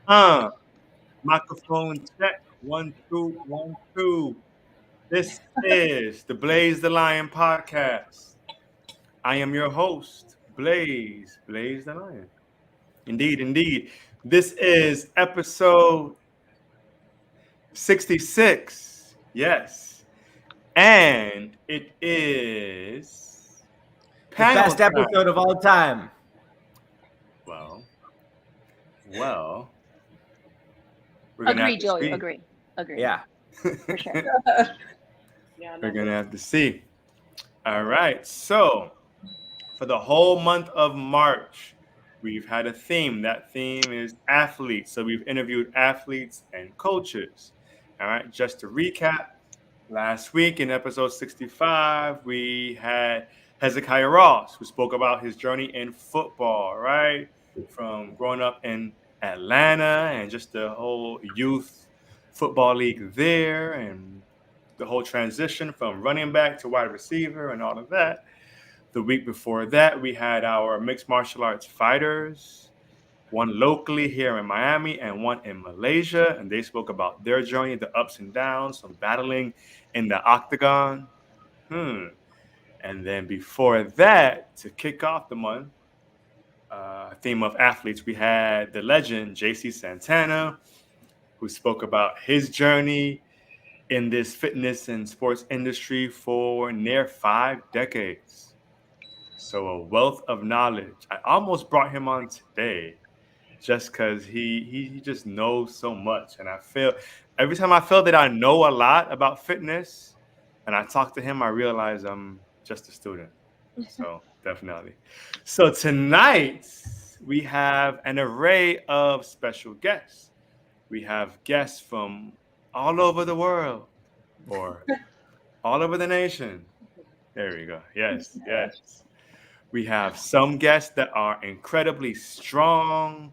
Uh, Microphone check. 1, 2, 1, 2. This is the Blaze the Lion podcast. I am your host, Blaze the Lion. Indeed. This is episode 66. Yes. And it is The panel best time. episode of all time. Well, we're gonna Agree, have to Joey. see. Agree. Yeah. For sure. We're gonna have to see. All right. So for the whole month of March, we've had a theme. That theme is athletes. So we've interviewed athletes and coaches. All right. Just to recap, last week in episode 65, we had Hezekiah Ross, who spoke about his journey in football, right? From growing up in Atlanta and just the whole youth football league there and the whole transition from running back to wide receiver and all of that. The week before that, we had our mixed martial arts fighters, one locally here in Miami and one in Malaysia. And they spoke about their journey, the ups and downs of battling in the octagon. And then before that, to kick off the month, theme of athletes, we had the legend, JC Santana, who spoke about his journey in this fitness and sports industry for near 5 decades. So a wealth of knowledge. I almost brought him on today just because he just knows so much. And I feel every time I feel that I know a lot about fitness and I talk to him, I realize I'm just a student. So definitely. So tonight we have an array of special guests. We have guests from all over the world or all over the nation. There we go. Yes. We have some guests that are incredibly strong,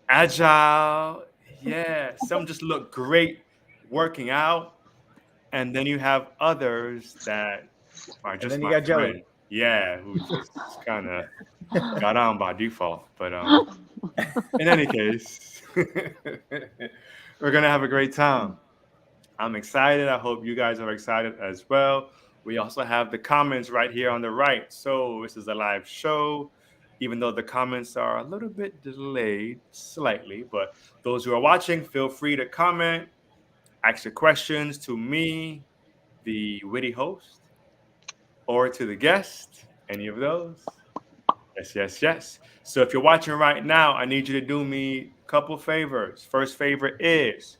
agile. Yeah. Some just look great working out. And then you have others that are And just then you my got Joey. friend. Yeah, who just kind of got on by default. But in any case, we're gonna have a great time. I'm excited. I hope you guys are excited as well. We also have the comments right here on the right. So this is a live show, even though the comments are a little bit delayed slightly. But those who are watching, feel free to comment, ask your questions to me, the witty host, or to the guest. Any of those? Yes. So if you're watching right now, I need you to do me a couple favors. First favor is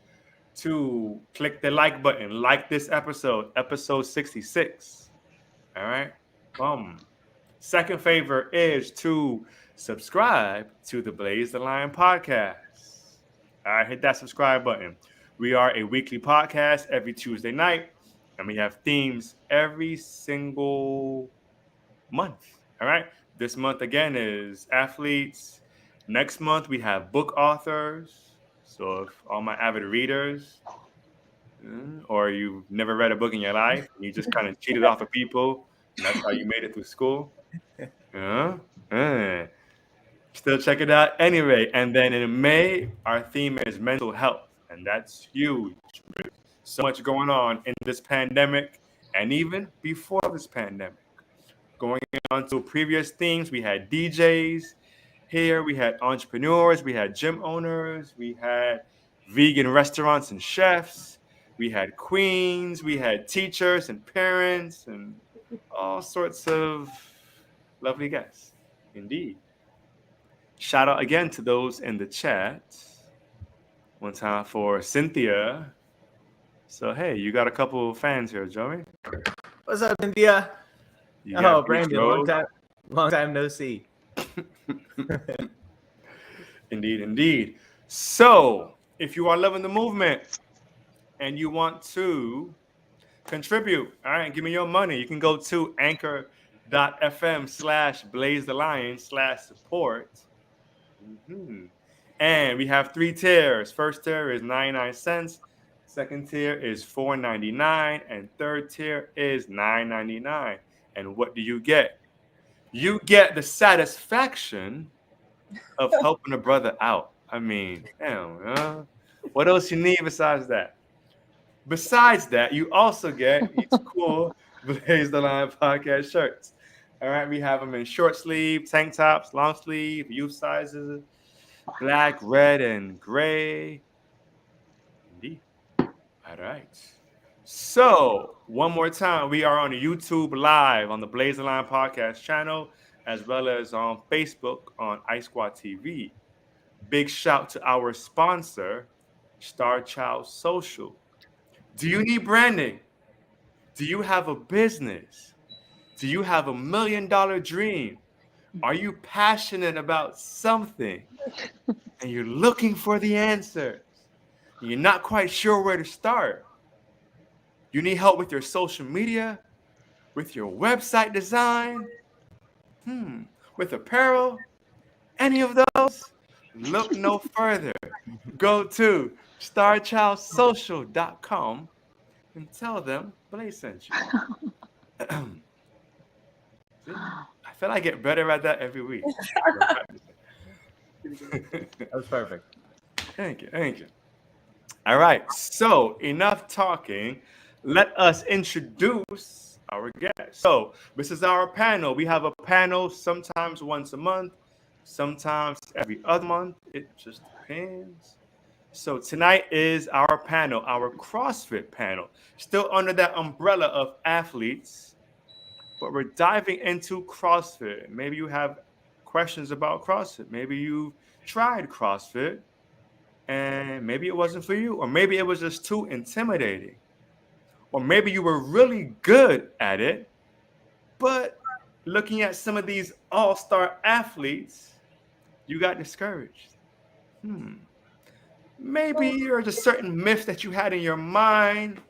to click the like button, like this episode 66. All right. Second favor is to subscribe to the Blaze the Lion podcast. All right, hit that subscribe button. We are a weekly podcast every Tuesday night, and we have themes every single month. All right. This month again is athletes. Next month we have book authors. So if all my avid readers, or you've never read a book in your life, and you just kind of cheated off of people, and that's how you made it through school. Still check it out anyway. And then in May, our theme is mental health, and that's huge. So much going on in this pandemic, and even before this pandemic. Going on to previous themes, we had DJs here, we had entrepreneurs, we had gym owners, we had vegan restaurants and chefs, we had queens, we had teachers and parents, and all sorts of lovely guests. Indeed. Shout out again to those in the chat. One time for Cynthia. So, hey, you got a couple of fans here, Joey. What's up, India? You got Brandon, long time no see. Indeed. So, if you are loving the movement and you want to contribute, all right, give me your money. You can go to anchor.fm/blazethelion/support. And we have 3 tiers. First tier is 99 cents. Second tier is $4.99. And third tier is $9.99. And what do you get? You get the satisfaction of helping a brother out. I mean, damn, what else you need besides that? Besides that, you also get these cool Blaze the Line podcast shirts. All right, we have them in short sleeve, tank tops, long sleeve, youth sizes, black, red, and gray. Indeed. All right. So, one more time, we are on YouTube Live on the Blaze the Line podcast channel, as well as on Facebook on Ice Squad TV. Big shout to our sponsor, Star Child Social. Do you need branding? Do you have a business? Do you have $1 million dream? Are you passionate about something and you're looking for the answers? You're not quite sure where to start. You need help with your social media, with your website design, with apparel, any of those? Look no further. Go to starchildsocial.com and tell them Blaze sent you. See? I feel I get better at that every week. That was perfect. Thank you. Thank you. All right. So, enough talking. Let us introduce our guest. So, this is our panel. We have a panel sometimes once a month, sometimes every other month. It just depends. So, tonight is our panel, our CrossFit panel, still under that umbrella of athletes, but we're diving into CrossFit. Maybe you have questions about CrossFit. Maybe you've tried CrossFit and maybe it wasn't for you, or maybe it was just too intimidating, or maybe you were really good at it, but looking at some of these all-star athletes, you got discouraged. Maybe there's a certain myth that you had in your mind.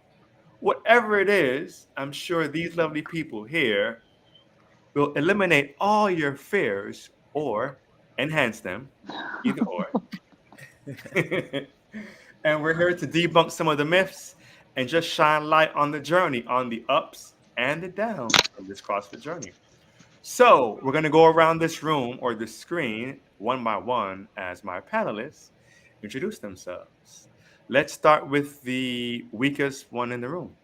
Whatever it is, I'm sure these lovely people here will eliminate all your fears or enhance them, either or. And we're here to debunk some of the myths and just shine light on the journey, on the ups and the downs of this CrossFit journey. So we're going to go around this room or this screen one by one as my panelists introduce themselves. Let's start with the weakest one in the room.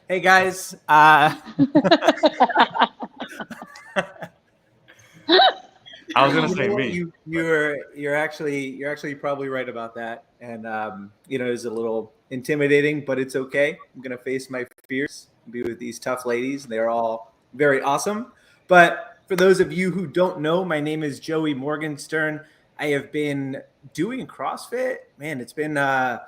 Hey guys, I was gonna say me. You're actually probably right about that, and it's a little intimidating, but it's okay. I'm gonna face my fears, be with these tough ladies. They're all very awesome. But for those of you who don't know, my name is Joey Morgenstern. I have been doing CrossFit. Man, it's been I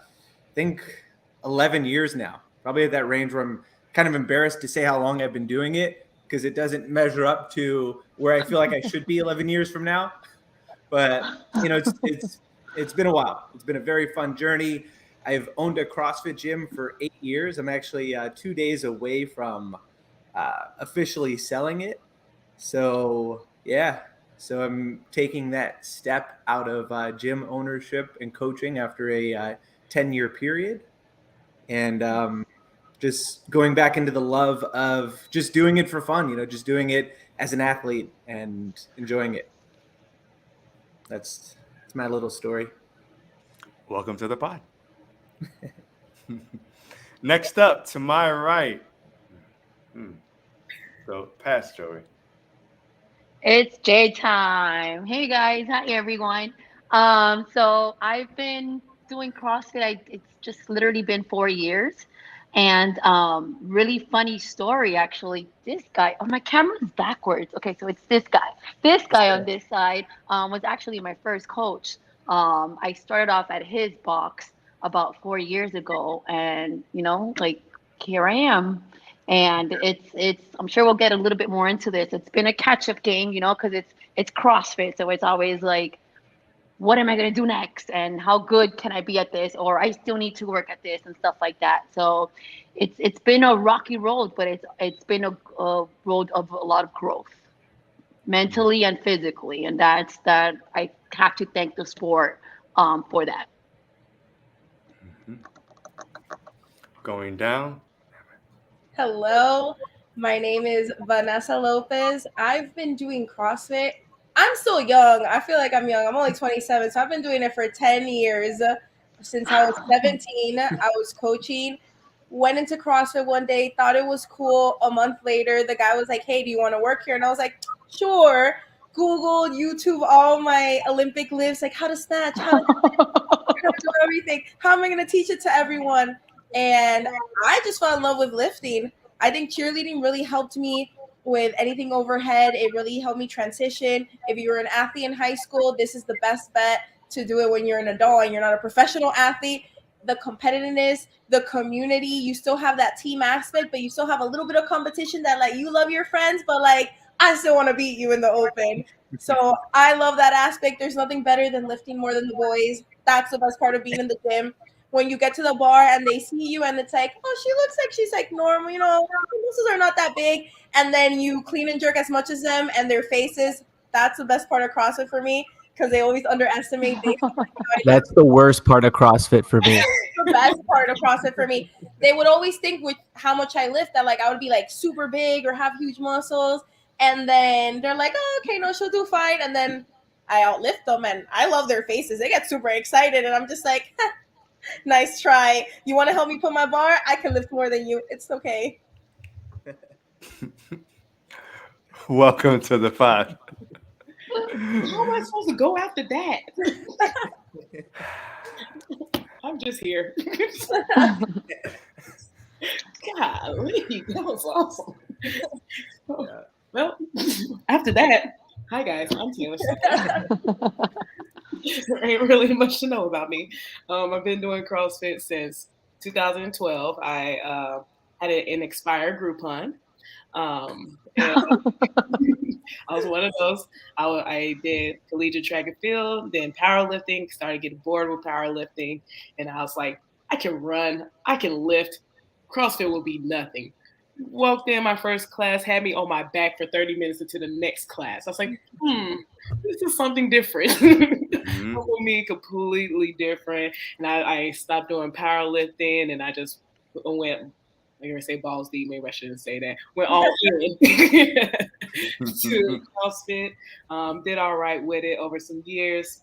think 11 years now. Probably at that range where I'm kind of embarrassed to say how long I've been doing it, because it doesn't measure up to where I feel like I should be 11 years from now. But it's been a while. It's been a very fun journey. I've owned a CrossFit gym for 8 years. I'm actually 2 days away from officially selling it. So yeah, so I'm taking that step out of gym ownership and coaching after a 10-year period, and just going back into the love of just doing it for fun, just doing it as an athlete and enjoying it. That's my little story. Welcome to the pod. Next up, to my right. So, pass, Joey. It's J time. Hey guys, hi everyone. So I've been doing CrossFit. It's just literally been 4 years, and really funny story actually. This guy, oh my camera's backwards. Okay, so it's this guy. This guy on this side was actually my first coach. I started off at his box about 4 years ago, and like here I am. And it's I'm sure we'll get a little bit more into this. It's been a catch-up game, because it's CrossFit, so it's always like, what am I going to do next, and how good can I be at this, or I still need to work at this and stuff like that. So it's been a rocky road, but it's been a road of a lot of growth, mentally and physically, and that I have to thank the sport for that. Going down. Hello, my name is Vanessa Lopez. I've been doing CrossFit. I I'm still young. I feel like I'm young. I'm only 27, so I've been doing it for 10 years. Since I was 17, I was coaching. Went into CrossFit one day, thought it was cool. A month later, the guy was like, "Hey, do you want to work here?" And I was like, "Sure." Googled, YouTube, all my Olympic lifts, like how to snatch, how to do everything. How am I going to teach it to everyone? And I just fell in love with lifting. I think cheerleading really helped me with anything overhead. It really helped me transition. If you were an athlete in high school, this is the best bet to do it when you're an adult and you're not a professional athlete. The competitiveness, the community, you still have that team aspect, but you still have a little bit of competition that like you love your friends, but like I still want to beat you in the open. So I love that aspect. There's nothing better than lifting more than the boys. That's the best part of being in the gym. When you get to the bar and they see you and it's like, oh, she looks like she's like normal, you know, her muscles are not that big. And then you clean and jerk as much as them and their faces. That's the best part of CrossFit for me because they always underestimate. That's the worst part of CrossFit for me. The best part of CrossFit for me. They would always think with how much I lift that like I would be like super big or have huge muscles. And then they're like, oh, okay, no, she'll do fine. And then I outlift them and I love their faces. They get super excited. And I'm just like, nice try. You want to help me put my bar? I can lift more than you. It's okay. Welcome to the pod. How am I supposed to go after that? I'm just here. Golly, that was awesome. Yeah. Well, after that, hi guys, I'm Taylor. There ain't really much to know about me. I've been doing CrossFit since 2012. I had an expired Groupon. And I was one of those. I did collegiate track and field, then powerlifting, started getting bored with powerlifting. And I was like, I can run, I can lift. CrossFit will be nothing. Walked in my first class, had me on my back for 30 minutes into the next class. I was like, this is something different. For me, completely different. And I stopped doing powerlifting and I just went, I'm going to say balls deep, maybe I shouldn't say that. Went all in to CrossFit. Did all right with it over some years.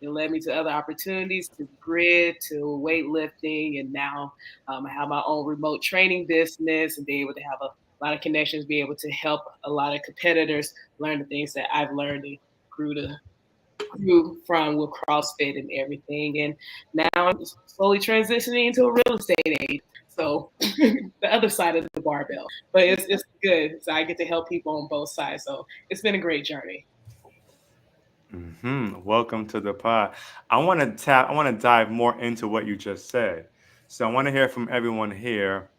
It led me to other opportunities, to grid, to weightlifting, and now I have my own remote training business and be able to have a lot of connections, be able to help a lot of competitors learn the things that I've learned and grew from with CrossFit and everything. And now I'm slowly transitioning into a real estate agent. So the other side of the barbell, but it's good. So I get to help people on both sides. So it's been a great journey. Welcome to the pod. I want to dive more into what you just said. So I want to hear from everyone here.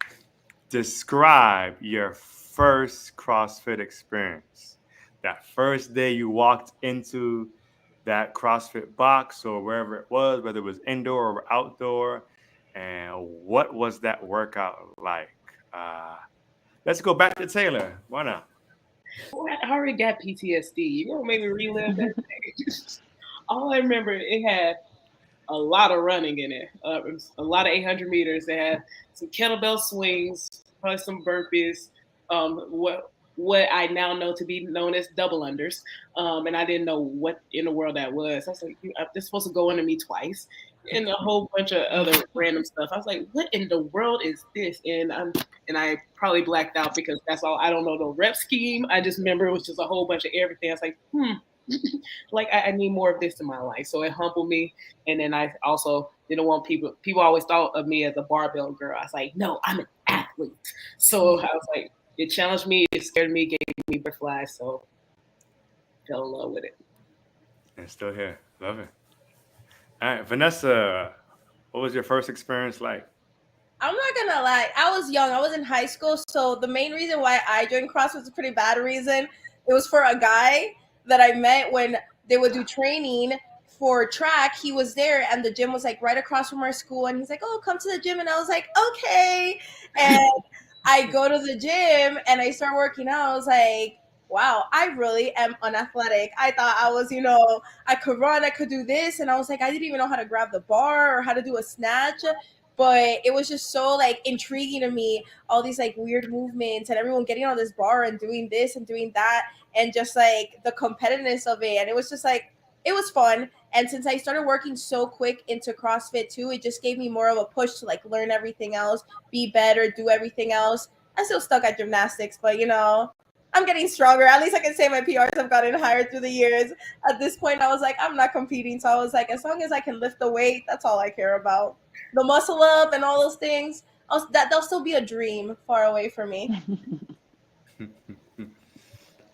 Describe your first CrossFit experience. That first day you walked into that CrossFit box or wherever it was, whether it was indoor or outdoor, and what was that workout like? Let's go back to Taylor. Why not? I already got PTSD. You gonna make me relive that day? All I remember, it had a lot of running in it. It was a lot of 800 meters. They had some kettlebell swings, probably some burpees. What I now know to be known as double unders, and I didn't know what in the world that was. I was like, "This supposed to go under me twice," and a whole bunch of other random stuff. I was like, "What in the world is this?" And I probably blacked out because that's all. I don't know the rep scheme. I just remember it was just a whole bunch of everything. I was like, like I need more of this in my life. So it humbled me. And then I also didn't want people always thought of me as a barbell girl. I was like, no, I'm an athlete. So I was like, it challenged me, it scared me, gave me butterflies. So fell in love with it. And still here. Love it. All right, Vanessa, what was your first experience like? I'm not gonna lie, I was young. I was in high school, so the main reason why I joined CrossFit was a pretty bad reason. It was for a guy that I met when they would do training for track. He was there, and the gym was like right across from our school. And he's like, "Oh, come to the gym," and I was like, "Okay." And I go to the gym and I start working out. I was like, wow, I really am unathletic. I thought I was, I could run, I could do this. And I was like, I didn't even know how to grab the bar or how to do a snatch. but it was just so like intriguing to me, all these like weird movements and everyone getting on this bar and doing this and doing that, and just like the competitiveness of it. And it was just like, it was fun. And since I started working so quick into CrossFit too, it just gave me more of a push to like learn everything else, be better, do everything else. I'm still stuck at gymnastics, but you know, I'm getting stronger. At least I can say my PRs have gotten higher through the years. At this point, I was like, I'm not competing. So I was like, as long as I can lift the weight, that's all I care about. The muscle up and all those things, that'll still be a dream far away from me.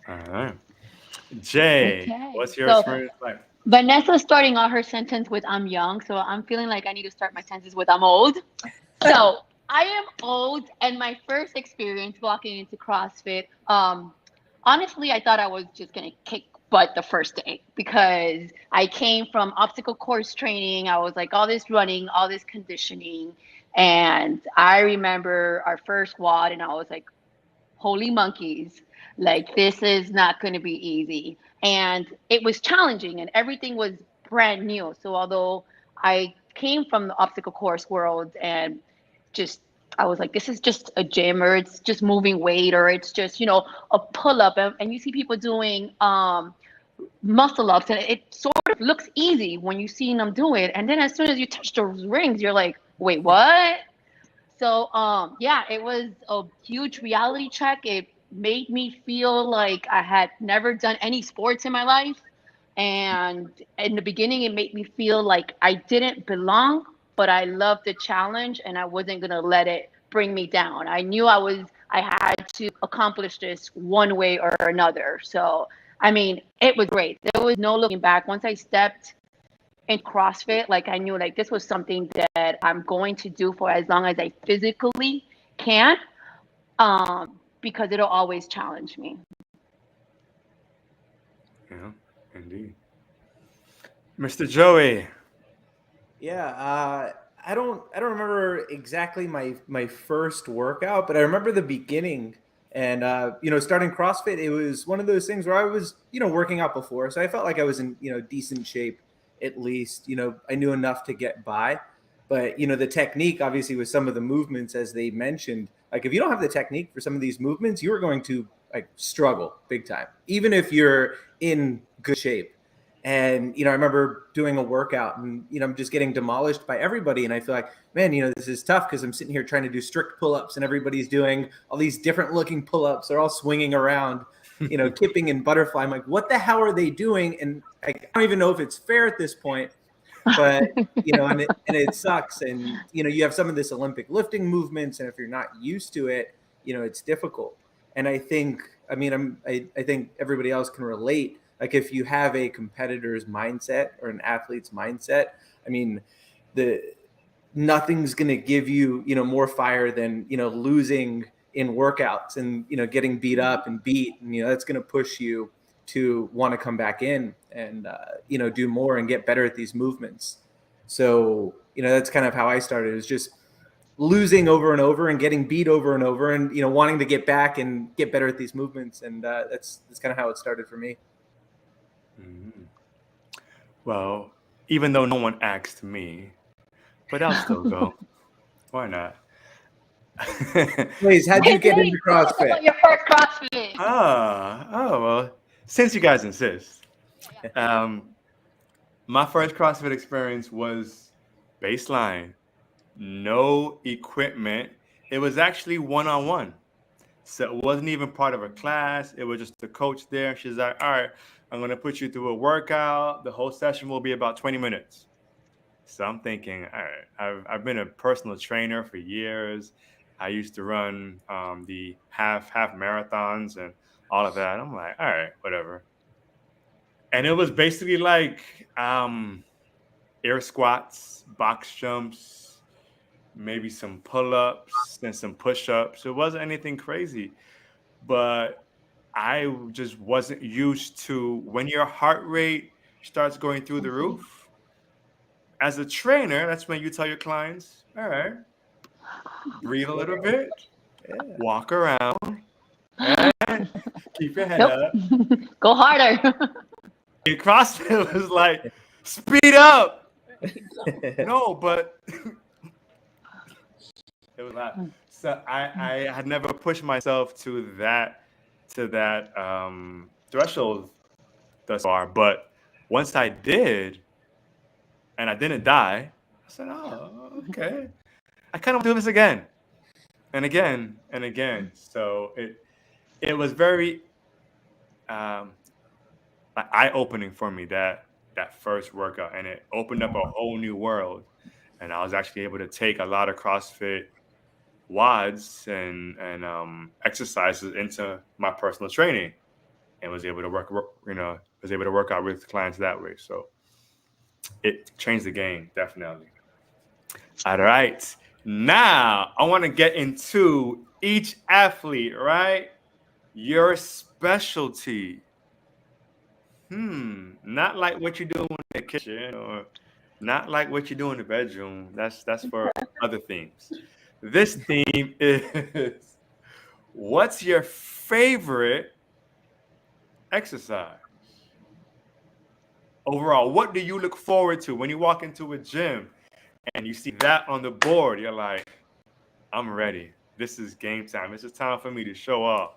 All right. Jay, Okay. what's your So experience like? Vanessa's starting out her sentence with "I'm young," so I'm feeling like I need to start my sentence with "I'm old." So I am old, and my first experience walking into CrossFit, honestly, I thought I was just gonna kick butt the first day because I came from obstacle course training. I was like all this running, all this conditioning, and I remember our first WOD, and I was like, holy monkeys, like this is not going to be easy. And it was challenging and everything was brand new. So although I came from the obstacle course world and just I was like, this is just a gym, or it's just moving weight, or it's just, you know, a pull up, and you see people doing muscle ups, and it sort of looks easy when you see them do it, and then as soon as you touch those rings, you're like, wait, what? So yeah, it was a huge reality check. It made me feel like I had never done any sports in my life. And in the beginning, it made me feel like I didn't belong, but I loved the challenge and I wasn't gonna let it bring me down. I knew I had to accomplish this one way or another. So I mean, it was great. There was no looking back. Once I stepped in CrossFit, like I knew like this was something that I'm going to do for as long as I physically can, because it'll always challenge me. Yeah, indeed. Mr. Joey. Yeah, I don't remember exactly my first workout, but I remember the beginning. And starting CrossFit, it was one of those things where I was, working out before, so I felt like I was in, decent shape at least. I knew enough to get by. But the technique, obviously, with some of the movements, as they mentioned, like if you don't have the technique for some of these movements, you are going to like struggle big time, even if you're in good shape. And I remember doing a workout, and I'm just getting demolished by everybody, and I feel like, man, this is tough because I'm sitting here trying to do strict pull-ups, and everybody's doing all these different looking pull-ups. They're all swinging around, kipping and butterfly. I'm like, what the hell are they doing? And I don't even know if it's fair at this point, but and it sucks. And you have some of this Olympic lifting movements, and if you're not used to it, it's difficult. And I think, I think everybody else can relate. Like if you have a competitor's mindset or an athlete's mindset, nothing's going to give you, more fire than, losing in workouts and, getting beat up and beat. And, that's going to push you to want to come back in and, do more and get better at these movements. So, that's kind of how I started. It was just losing over and over and getting beat over and over and, wanting to get back and get better at these movements. And that's kind of how it started for me. Mm-hmm. Well, even though no one asked me, but I'll still go. Why not? Please, how'd you get into CrossFit? Your first CrossFit. Well, since you guys insist. My first CrossFit experience was baseline, no equipment. It was actually one-on-one. So it wasn't even part of a class. It was just the coach there. She's like, all right, I'm going to put you through a workout. The whole session will be about 20 minutes. So I'm thinking, all right, I've been a personal trainer for years. I used to run the half marathons and all of that. I'm like, all right, whatever. And it was basically like air squats, box jumps, maybe some pull-ups and some push-ups. It wasn't anything crazy, but I just wasn't used to when your heart rate starts going through the roof. As a trainer, that's when you tell your clients, all right, breathe a little bit, walk around, and keep your head up. Go harder. And CrossFit was like, speed up. No, but It was a lot. So I had never pushed myself to that threshold thus far, but once I did, and I didn't die, I said, "Oh, okay. I kind of want to do this again and again and again." So it was very eye opening for me that first workout, and it opened up a whole new world. And I was actually able to take a lot of CrossFit WODs and exercises into my personal training, and was able to was able to work out with clients that way. So it changed the game, definitely. All right. Now I want to get into each athlete, right? Your specialty. Not like what you do in the kitchen or not like what you do in the bedroom. That's for other themes. This theme is what's your favorite exercise? Overall, what do you look forward to when you walk into a gym and you see that on the board? You're like, I'm ready. This is game time. This is time for me to show off.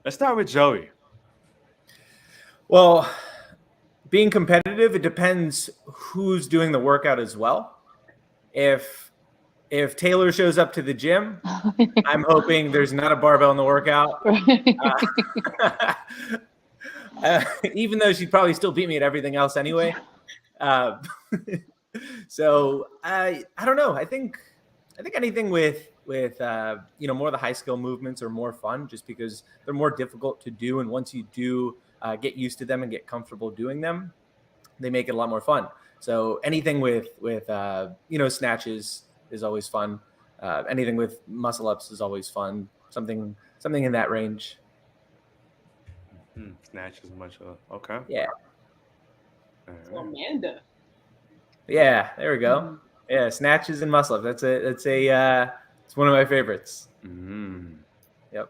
Let's start with Joey. Well, being competitive, it depends who's doing the workout as well. If Taylor shows up to the gym, I'm hoping there's not a barbell in the workout. Even though she'd probably still beat me at everything else anyway. So I don't know. I think anything with more of the high skill movements are more fun, just because they're more difficult to do, and once you do get used to them and get comfortable doing them, they make it a lot more fun. So anything with snatches is always fun. Anything with muscle ups is always fun. Something in that range. Snatches much okay. Yeah. Right. Amanda. Yeah, there we go. Yeah, snatches and muscle ups. It's one of my favorites. Yep.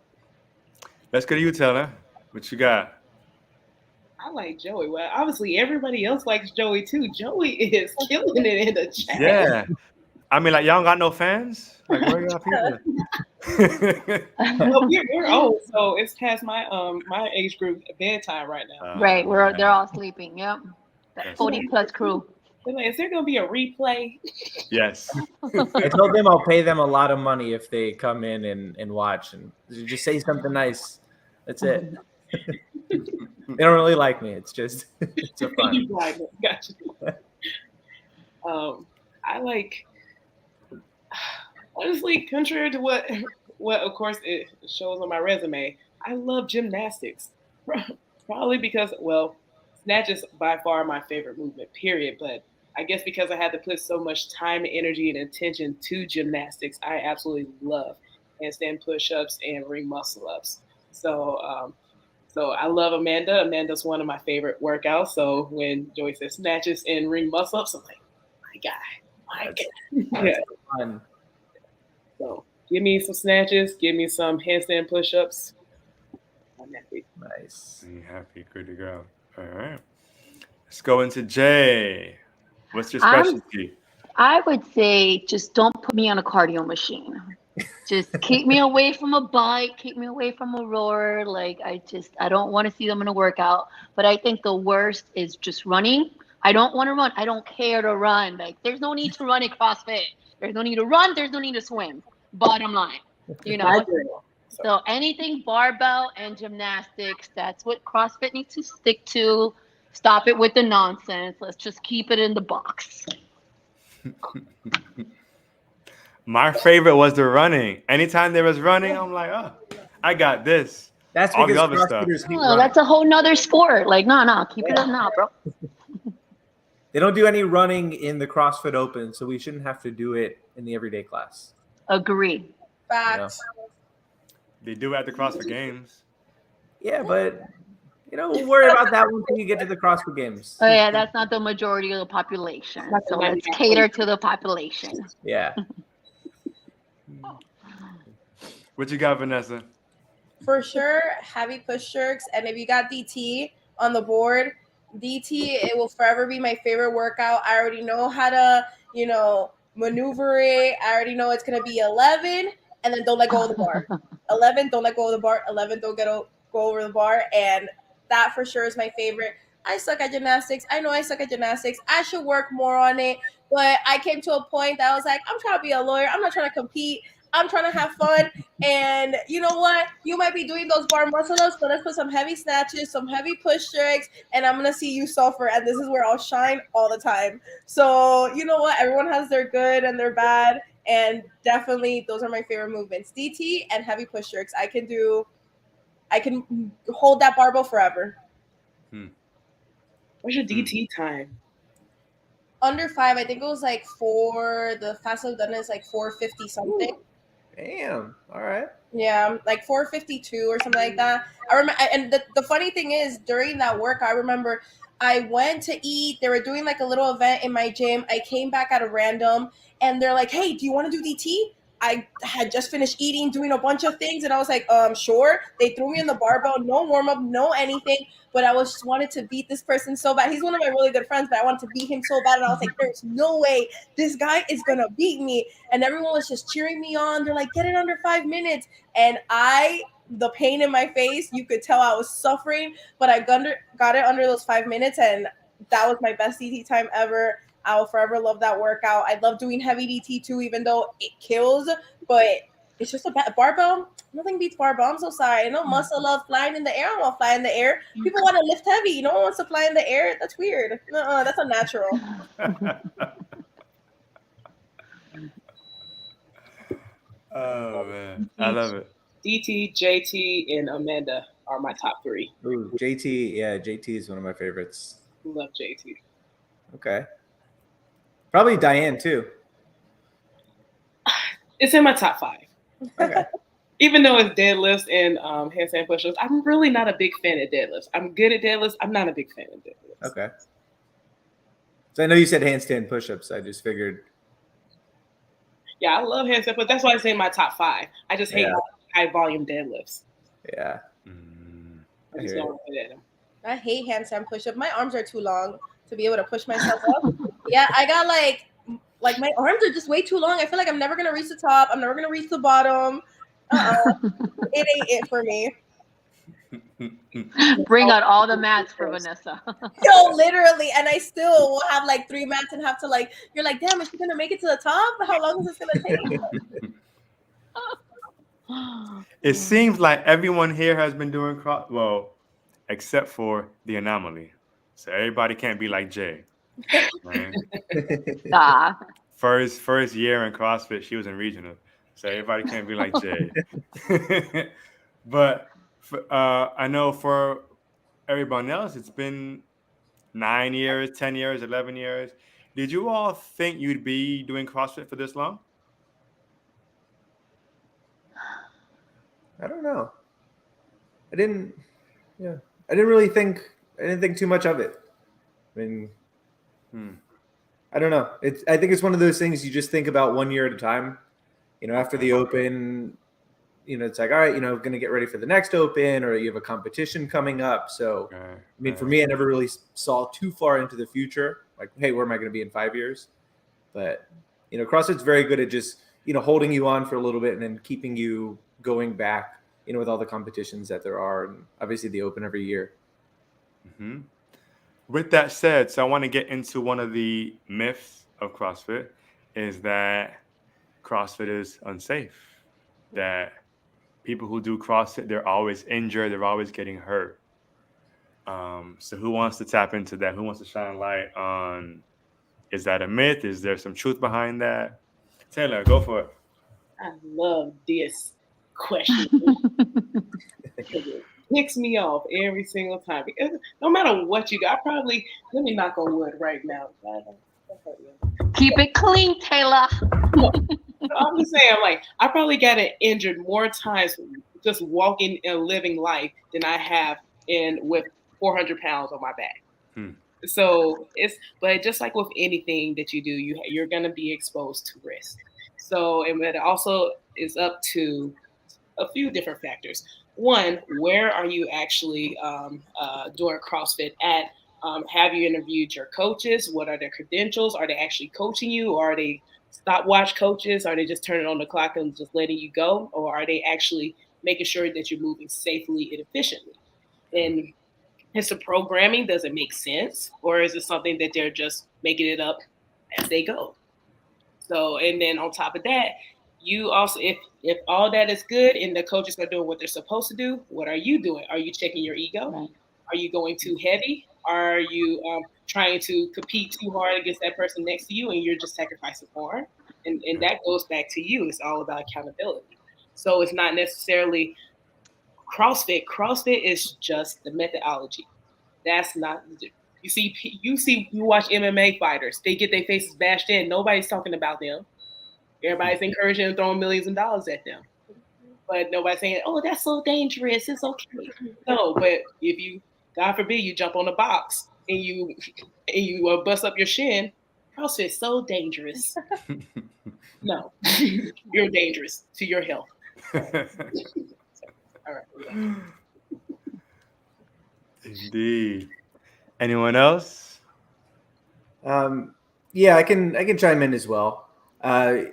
Let's go to you, Taylor. What you got? I like Joey. Well, obviously everybody else likes Joey too. Joey is killing it in the chat. Yeah. I mean, like, y'all don't got no fans? Like, where y'all people? Well, we're old, so it's past my my age group bedtime right now. Right, they're all sleeping. Yep, that 40+ crew. They're like, is there gonna be a replay? Yes. I told them I'll pay them a lot of money if they come in and watch and just say something nice. That's it. They don't really like me. It's just it's a fun. Gotcha. I like, honestly, contrary to what of course it shows on my resume, I love gymnastics. Probably because, well, snatch is by far my favorite movement, period. But I guess because I had to put so much time, energy, and attention to gymnastics, I absolutely love handstand push-ups and ring muscle-ups. So I love Amanda. Amanda's one of my favorite workouts. So when Joey says snatches and ring muscle-ups, I'm like, my God. Yeah. Fun. So give me some snatches. Give me some handstand push-ups. I'm happy. Nice. You happy? Good to go. All right. Let's go into Jay. What's your specialty? I would say just don't put me on a cardio machine. Just keep me away from a bike, keep me away from a rower. Like, I don't want to see them in a workout. But I think the worst is just running. I don't want to run. I don't care to run. Like, there's no need to run at CrossFit. There's no need to run. There's no need to swim. Bottom line, So anything barbell and gymnastics, that's what CrossFit needs to stick to. Stop it with the nonsense. Let's just keep it in the box. My favorite was the running. Anytime there was running, I'm like, oh, I got this. That's all because the other stuff. That's a whole nother sport. Like, no, keep it in now, bro. They don't do any running in the CrossFit Open, so we shouldn't have to do it in the everyday class. Agree. Facts. They do it at the CrossFit Games. Yeah, but we'll worry about that when you get to the CrossFit Games. Oh yeah, that's not the majority of the population. So let's cater to the population. Yeah. What you got, Vanessa? For sure, heavy push jerks. And if you got DT on the board, DT, it will forever be my favorite workout. I already know how to, maneuver it. I already know it's gonna be 11, and then don't let go of the bar. 11, don't let go of the bar. 11, don't go over the bar, and that for sure is my favorite. I suck at gymnastics. I know I suck at gymnastics. I should work more on it. But I came to a point that I was like, I'm trying to be a lawyer. I'm not trying to compete. I'm trying to have fun. And you know what? You might be doing those bar muscle ups, but let's put some heavy snatches, some heavy push tricks, and I'm gonna see you suffer. And this is where I'll shine all the time. So you know what? Everyone has their good and their bad, and definitely those are my favorite movements: DT and heavy push tricks. I can hold that barbell forever. What's your DT time? Under 5, I think it was like the fastest I've done is like 450 something. Damn. All right. Yeah, like 452 or something like that. I remember, and the funny thing is, during that work, I remember I went to eat. They were doing like a little event in my gym. I came back at a random, and they're like, "Hey, do you want to do DT?" I had just finished eating, doing a bunch of things, and I was like, sure. They threw me in the barbell, no warm up, no anything, but I was just wanted to beat this person so bad. He's one of my really good friends, but I wanted to beat him so bad, and I was like, there's no way this guy is gonna beat me. And everyone was just cheering me on. They're like, get it under 5 minutes. And the pain in my face, you could tell I was suffering, but I got it under those 5 minutes, and that was my best DT time ever. I'll forever love that workout. I love doing heavy DT too, even though it kills, but it's just a barbell. Nothing beats barbell. I'm so sorry. I know muscle love flying in the air. I want to fly in the air. People want to lift heavy. No one wants to fly in the air. That's weird. No, that's unnatural. Oh man, I love it. DT, JT, and Amanda are my top 3. Ooh, JT. Yeah, JT is one of my favorites. Love JT. Okay. Probably Diane too. It's in my top 5. Okay. Even though it's deadlifts and handstand push-ups, I'm really not a big fan of deadlifts. I'm good at deadlifts. I'm not a big fan of deadlifts. Okay. So I know you said handstand push-ups. I just figured. Yeah, I love handstand push-ups. That's why I say my top 5. I just hate high volume deadlifts. Yeah. I just don't fit at them. I hate handstand push-up. My arms are too long to be able to push myself up. Yeah, I got like my arms are just way too long. I feel like I'm never gonna reach the top. I'm never gonna reach the bottom. It ain't it for me. Bring out all the mats for Vanessa. Yo, literally, and I still will have like 3 mats and have to like. You're like, damn, is she gonna make it to the top? How long is this gonna take? It seems like everyone here has been doing well, except for the anomaly. So everybody can't be like Jay. Right? First year in CrossFit, she was in regional, so everybody can't be like Jay. But I know for everyone else, it's been 9 years, 10 years, 11 years. Did you all think you'd be doing CrossFit for this long? I don't know. I didn't really think too much of it. I mean, I don't know. I think it's one of those things you just think about 1 year at a time. After the Open, it's like, all right, going to get ready for the next Open, or you have a competition coming up. So, I mean, for me, I never really saw too far into the future. Like, hey, where am I going to be in 5 years? But, CrossFit's very good at just, holding you on for a little bit and then keeping you going back, with all the competitions that there are, and obviously the Open every year. Mm-hmm. With that said, so I want to get into one of the myths of CrossFit, is that CrossFit is unsafe. That people who do CrossFit, they're always injured, they're always getting hurt. So who wants to tap into that? Who wants to shine light on, is that a myth? Is there some truth behind that? Taylor, go for it. I love this question. It picks me off every single time, because no matter what you got, let me knock on wood right now. Keep it clean, Taylor. I'm just saying, like, I probably got injured more times just walking and living life than I have with 400 pounds on my back. So but just like with anything that you do, you're going to be exposed to risk. So, and it also is up to a few different factors. One, where are you actually doing CrossFit at? Have you interviewed your coaches? What are their credentials? Are they actually coaching you, or are they stopwatch coaches? Are they just turning on the clock and just letting you go? Or are they actually making sure that you're moving safely and efficiently? And is the programming, does it make sense? Or is it something that they're just making it up as they go? So, and then on top of that, you also, if all that is good and the coaches are doing what they're supposed to do, what are you doing? Are you checking your ego? Right. Are you going too heavy? Are you trying to compete too hard against that person next to you and you're just sacrificing more? And that goes back to you. It's all about accountability. So it's not necessarily CrossFit. CrossFit is just the methodology. That's not. You watch MMA fighters. They get their faces bashed in. Nobody's talking about them. Everybody's encouraging and throwing millions of dollars at them. But nobody's saying, "Oh, that's so dangerous. It's okay." No, but if you, God forbid, you jump on a box and you bust up your shin, CrossFit's so dangerous. No, you're dangerous to your health. All right. Indeed. Anyone else? Yeah, I can chime in as well. I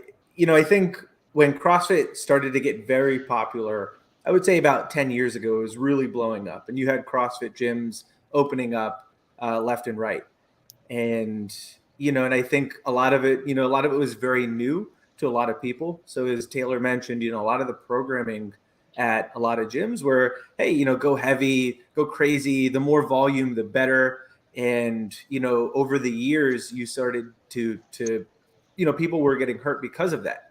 think when CrossFit started to get very popular, I would say about 10 years ago, it was really blowing up, and you had CrossFit gyms opening up left and right. And I think a lot of it was very new to a lot of people. So as Taylor mentioned, a lot of the programming at a lot of gyms were, hey, go heavy, go crazy, the more volume, the better. And, over the years, you started to people were getting hurt because of that.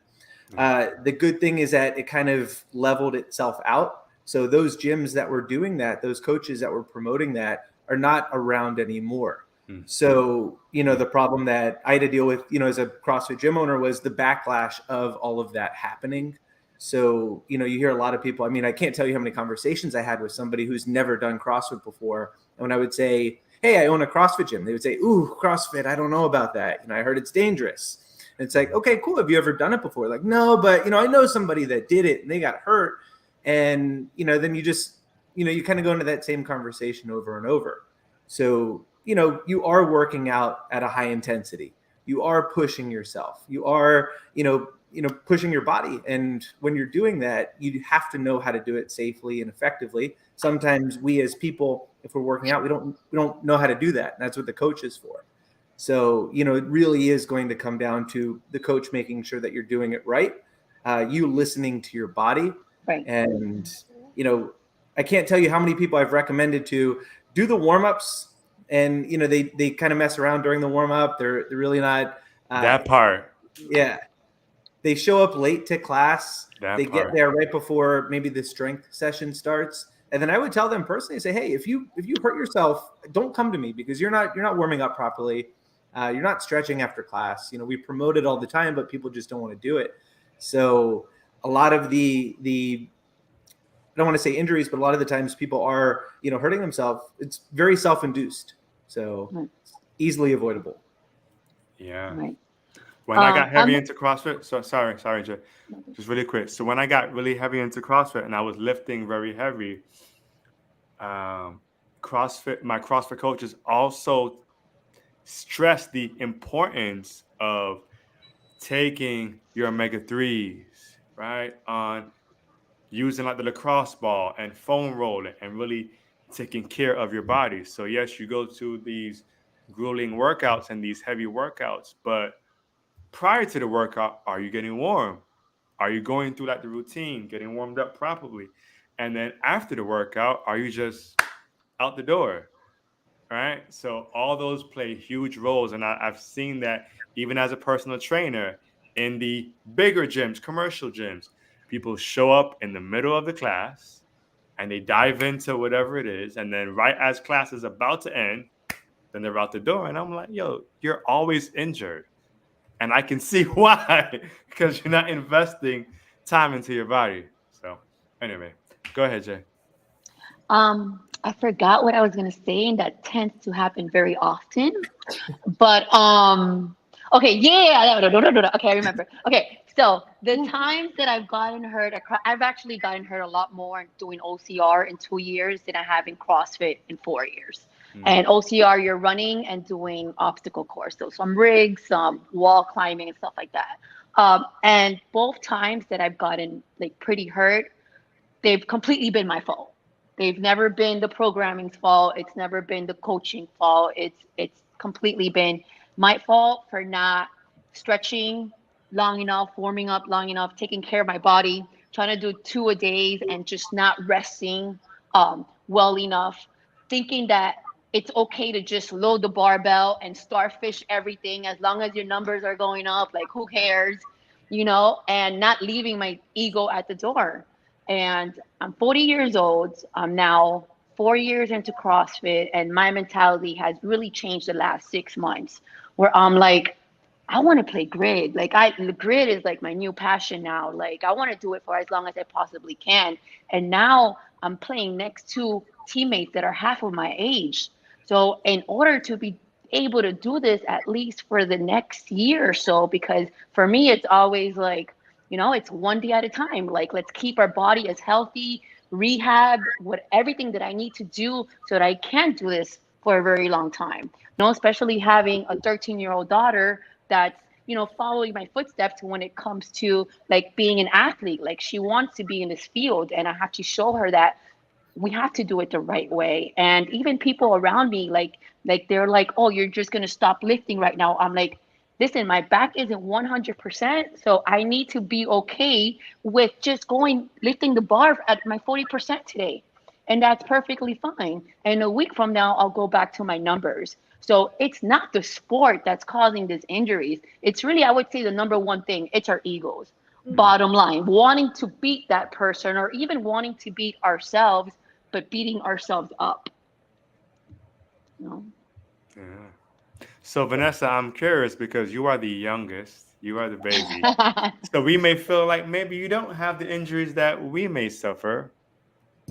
The good thing is that it kind of leveled itself out. So those gyms that were doing that, those coaches that were promoting that are not around anymore. So, the problem that I had to deal with, as a CrossFit gym owner was the backlash of all of that happening. So, you hear a lot of people, I can't tell you how many conversations I had with somebody who's never done CrossFit before. And when I would say, hey, I own a CrossFit gym, they would say, ooh, CrossFit, I don't know about that. I heard it's dangerous. And it's like, okay, cool. Have you ever done it before? Like, no, but, I know somebody that did it and they got hurt. And, then you just, you kind of go into that same conversation over and over. So, you are working out at a high intensity. You are pushing yourself. You are, pushing your body. And when you're doing that, you have to know how to do it safely and effectively. Sometimes we as people, if we're working out, we don't know how to do that. And that's what the coach is for. So, it really is going to come down to the coach making sure that you're doing it right. You listening to your body. Right. And, I can't tell you how many people I've recommended to do the warm-ups. And, they kind of mess around during the warm-up. They're really not. That part. Yeah. They show up late to class. They get there right before maybe the strength session starts. And then I would tell them personally, say, hey, if you hurt yourself, don't come to me because you're not warming up properly. You're not stretching after class. We promote it all the time, but people just don't want to do it. So a lot of the I don't want to say injuries, but a lot of the times people are, hurting themselves. It's very self-induced. So easily avoidable. Yeah. Right. When I got heavy into CrossFit, so sorry, Jay, just really quick. So when I got really heavy into CrossFit and I was lifting very heavy, my CrossFit coaches also stressed the importance of taking your omega-3s, right, on using like the lacrosse ball and foam rolling and really taking care of your body. So yes, you go to these grueling workouts and these heavy workouts, but prior to the workout, are you getting warm? Are you going through like the routine, getting warmed up properly? And then after the workout, are you just out the door? Right? So all those play huge roles. And I've seen that even as a personal trainer in the bigger gyms, commercial gyms, people show up in the middle of the class and they dive into whatever it is. And then right as class is about to end, then they're out the door. And I'm like, yo, you're always injured. And I can see why, because you're not investing time into your body. So anyway, go ahead, Jay. I forgot what I was gonna say, and that tends to happen very often. But okay, yeah. Okay, I remember. Okay, so the times that I've gotten hurt, I've actually gotten hurt a lot more doing OCR in 2 years than I have in CrossFit in 4 years. And OCR, you're running and doing obstacle course. So some rigs, some wall climbing and stuff like that. And both times that I've gotten like pretty hurt, they've completely been my fault. They've never been the programming's fault. It's never been the coaching fault. It's completely been my fault for not stretching long enough, warming up long enough, taking care of my body, trying to do 2 a days and just not resting well enough, thinking that it's okay to just load the barbell and starfish everything as long as your numbers are going up. Like, who cares, and not leaving my ego at the door. And I'm 40 years old. I'm now 4 years into CrossFit, and my mentality has really changed the last 6 months, where I'm like, I want to play grid. Like, the grid is like my new passion now. Like, I want to do it for as long as I possibly can. And now I'm playing next to teammates that are half of my age. So in order to be able to do this at least for the next year or so, because for me, it's always like, it's one day at a time. Like, let's keep our body as healthy, rehab, everything that I need to do so that I can do this for a very long time. Especially having a 13-year-old daughter that's, following my footsteps when it comes to like being an athlete. Like, she wants to be in this field, and I have to show her that we have to do it the right way. And even people around me, like they're like, oh, you're just going to stop lifting right now. I'm like, listen, my back isn't 100%. So I need to be okay with just lifting the bar at my 40% today. And that's perfectly fine. And a week from now, I'll go back to my numbers. So it's not the sport that's causing these injuries. It's really, I would say, the number one thing. It's our egos. Bottom line, wanting to beat that person, or even wanting to beat ourselves, but beating ourselves up. Yeah. So Vanessa, I'm curious because you are the youngest, you are the baby. So we may feel like maybe you don't have the injuries that we may suffer.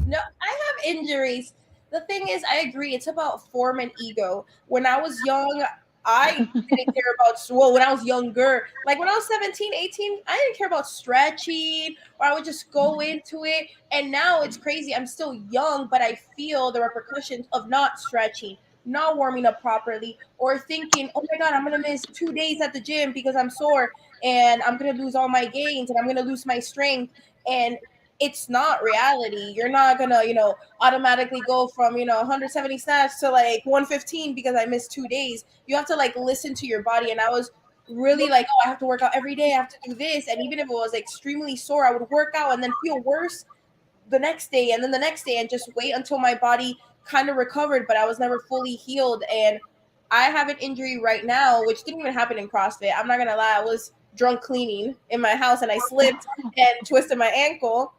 No, I have injuries. The thing is, I agree. It's about form and ego. When I was young, I didn't care about, when I was younger, like when I was 17, 18, I didn't care about stretching, or I would just go into it. And now it's crazy. I'm still young, but I feel the repercussions of not stretching, not warming up properly, or thinking, oh my God, I'm going to miss 2 days at the gym because I'm sore and I'm going to lose all my gains and I'm going to lose my strength. And it's not reality. You're not gonna, automatically go from, 170 snatch to like 115 because I missed 2 days. You have to like listen to your body. And I was really like, oh, I have to work out every day. I have to do this. And even if it was extremely sore, I would work out and then feel worse the next day and then the next day and just wait until my body kind of recovered, but I was never fully healed. And I have an injury right now, which didn't even happen in CrossFit. I'm not gonna lie. I was drunk cleaning in my house and I slipped and twisted my ankle.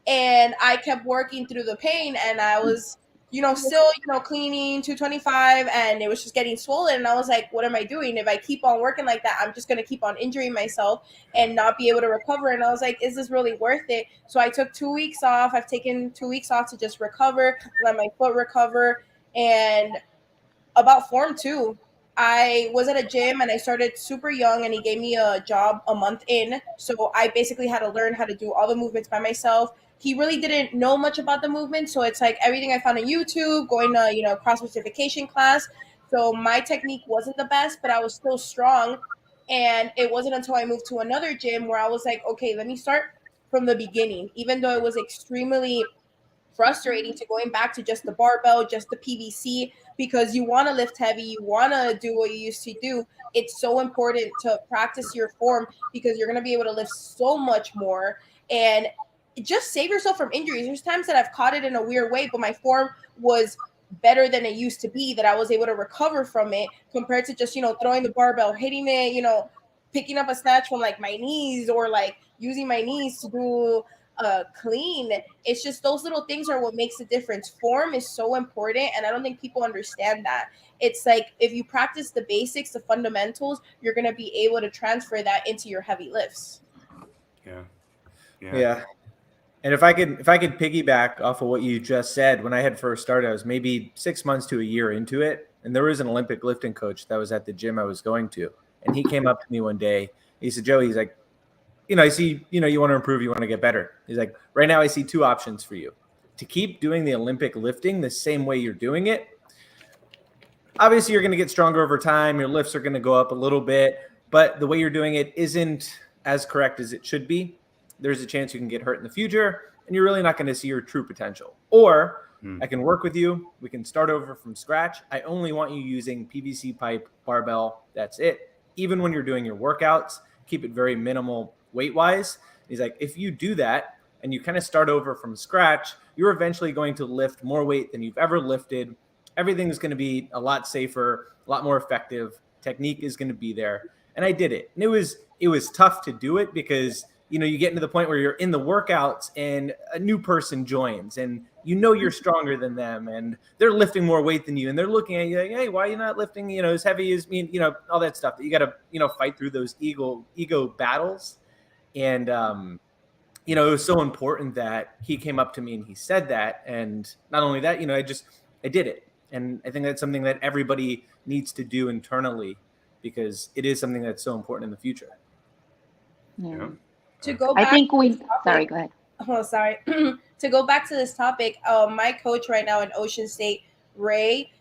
And I kept working through the pain, and I was, still, cleaning 225, and it was just getting swollen. And I was like, what am I doing? If I keep on working like that, I'm just going to keep on injuring myself and not be able to recover. And I was like, is this really worth it? So I took 2 weeks off. I've taken 2 weeks off to just recover, let my foot recover. And about form too. I was at a gym and I started super young, and he gave me a job a month in. So I basically had to learn how to do all the movements by myself. He really didn't know much about the movement. So it's like everything I found on YouTube, going to, CrossFit certification class. So my technique wasn't the best, but I was still strong. And it wasn't until I moved to another gym where I was like, okay, let me start from the beginning, even though it was extremely frustrating to going back to just the barbell, just the PVC, because you want to lift heavy, you want to do what you used to do. It's so important to practice your form because you're going to be able to lift so much more and just save yourself from injuries. There's times that I've caught it in a weird way, but my form was better than it used to be, that I was able to recover from it compared to just, throwing the barbell, hitting it, picking up a snatch from like my knees, or like using my knees to do clean. It's just those little things are what makes the difference. Form is so important, and I don't think people understand that. It's like if you practice the basics, the fundamentals, you're going to be able to transfer that into your heavy lifts. Yeah. And if I could piggyback off of what you just said, when I had first started, I was maybe 6 months to a year into it. And there was an Olympic lifting coach that was at the gym I was going to. And he came up to me one day. He said, Joey, he's like, I see, you want to improve, you want to get better. He's like, right now I see two options for you: to keep doing the Olympic lifting the same way you're doing it, obviously you're going to get stronger over time. Your lifts are going to go up a little bit, but the way you're doing it isn't as correct as it should be. There's a chance you can get hurt in the future, and you're really not going to see your true potential. Or I can work with you. We can start over from scratch. I only want you using PVC pipe, barbell. That's it. Even when you're doing your workouts, keep it very minimal weight-wise. He's like, if you do that and you kind of start over from scratch, you're eventually going to lift more weight than you've ever lifted. Everything's going to be a lot safer, a lot more effective. Technique is going to be there. And I did it. And it was tough to do it because, you know, you get into the point where you're in the workouts and a new person joins and you know you're stronger than them and they're lifting more weight than you and they're looking at you like, hey, why are you not lifting, you know, as heavy as me, you know, all that stuff that you got to, you know, fight through those ego battles. And, you know, it was so important that he came up to me and he said that. And not only that, you know, I did it. And I think that's something that everybody needs to do internally because it is something that's so important in the future. Yeah. To go back, sorry, go ahead. Oh, sorry. To go back to this topic, my coach right now in Ocean State, Ray,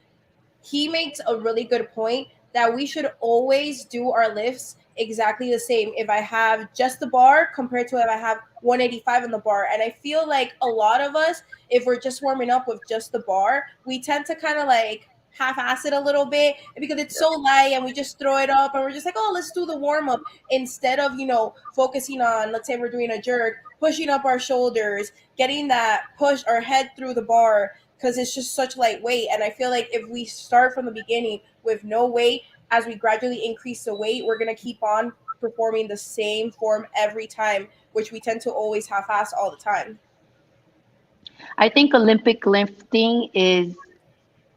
he makes a really good point that we should always do our lifts exactly the same. If I have just the bar compared to if I have 185 on the bar. And I feel like a lot of us, if we're just warming up with just the bar, we tend to kind of like half-ass it a little bit because it's so light and we just throw it up and we're just like, oh, let's do the warm-up instead of, you know, focusing on, let's say we're doing a jerk, pushing up our shoulders, getting that push our head through the bar because it's just such light weight. And I feel like if we start from the beginning with no weight, as we gradually increase the weight, we're going to keep on performing the same form every time, which we tend to always half-ass all the time. I think Olympic lifting is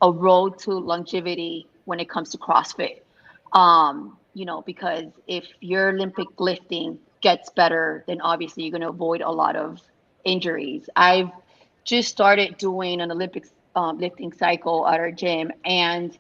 a road to longevity when it comes to CrossFit. You know, because if your Olympic lifting gets better, then obviously you're going to avoid a lot of injuries. I've just started doing an Olympic lifting cycle at our gym, and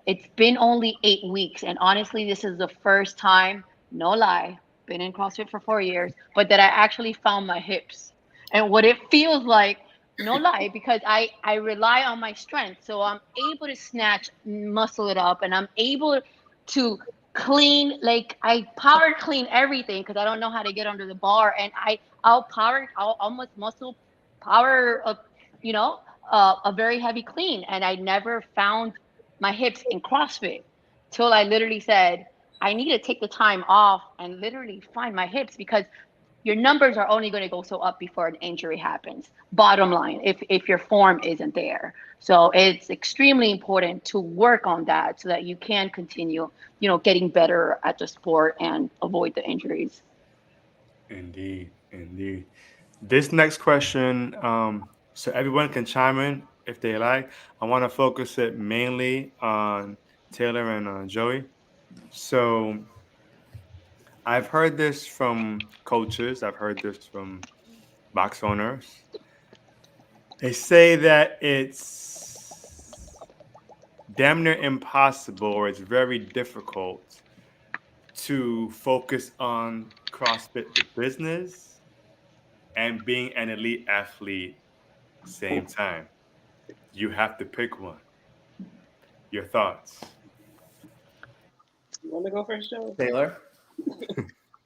it's been only 8 weeks. And honestly, this is the first time, no lie, been in CrossFit for 4 years, but that I actually found my hips and what it feels like. No lie, because I rely on my strength. So I'm able to snatch, muscle it up, and I'm able to clean, like I power clean everything because I don't know how to get under the bar. And I'll almost muscle power, you know, a very heavy clean. And I never found my hips in CrossFit till I literally said, I need to take the time off and literally find my hips because your numbers are only going to go so up before an injury happens. Bottom line, if your form isn't there. So it's extremely important to work on that so that you can continue, you know, getting better at the sport and avoid the injuries. Indeed, indeed. This next question, so everyone can chime in if they like. I want to focus it mainly on Taylor and Joey. So I've heard this from coaches. I've heard this from box owners. They say that it's damn near impossible or it's very difficult to focus on CrossFit the business and being an elite athlete same time. You have to pick one. Your thoughts? You want to go first, Joe? Taylor?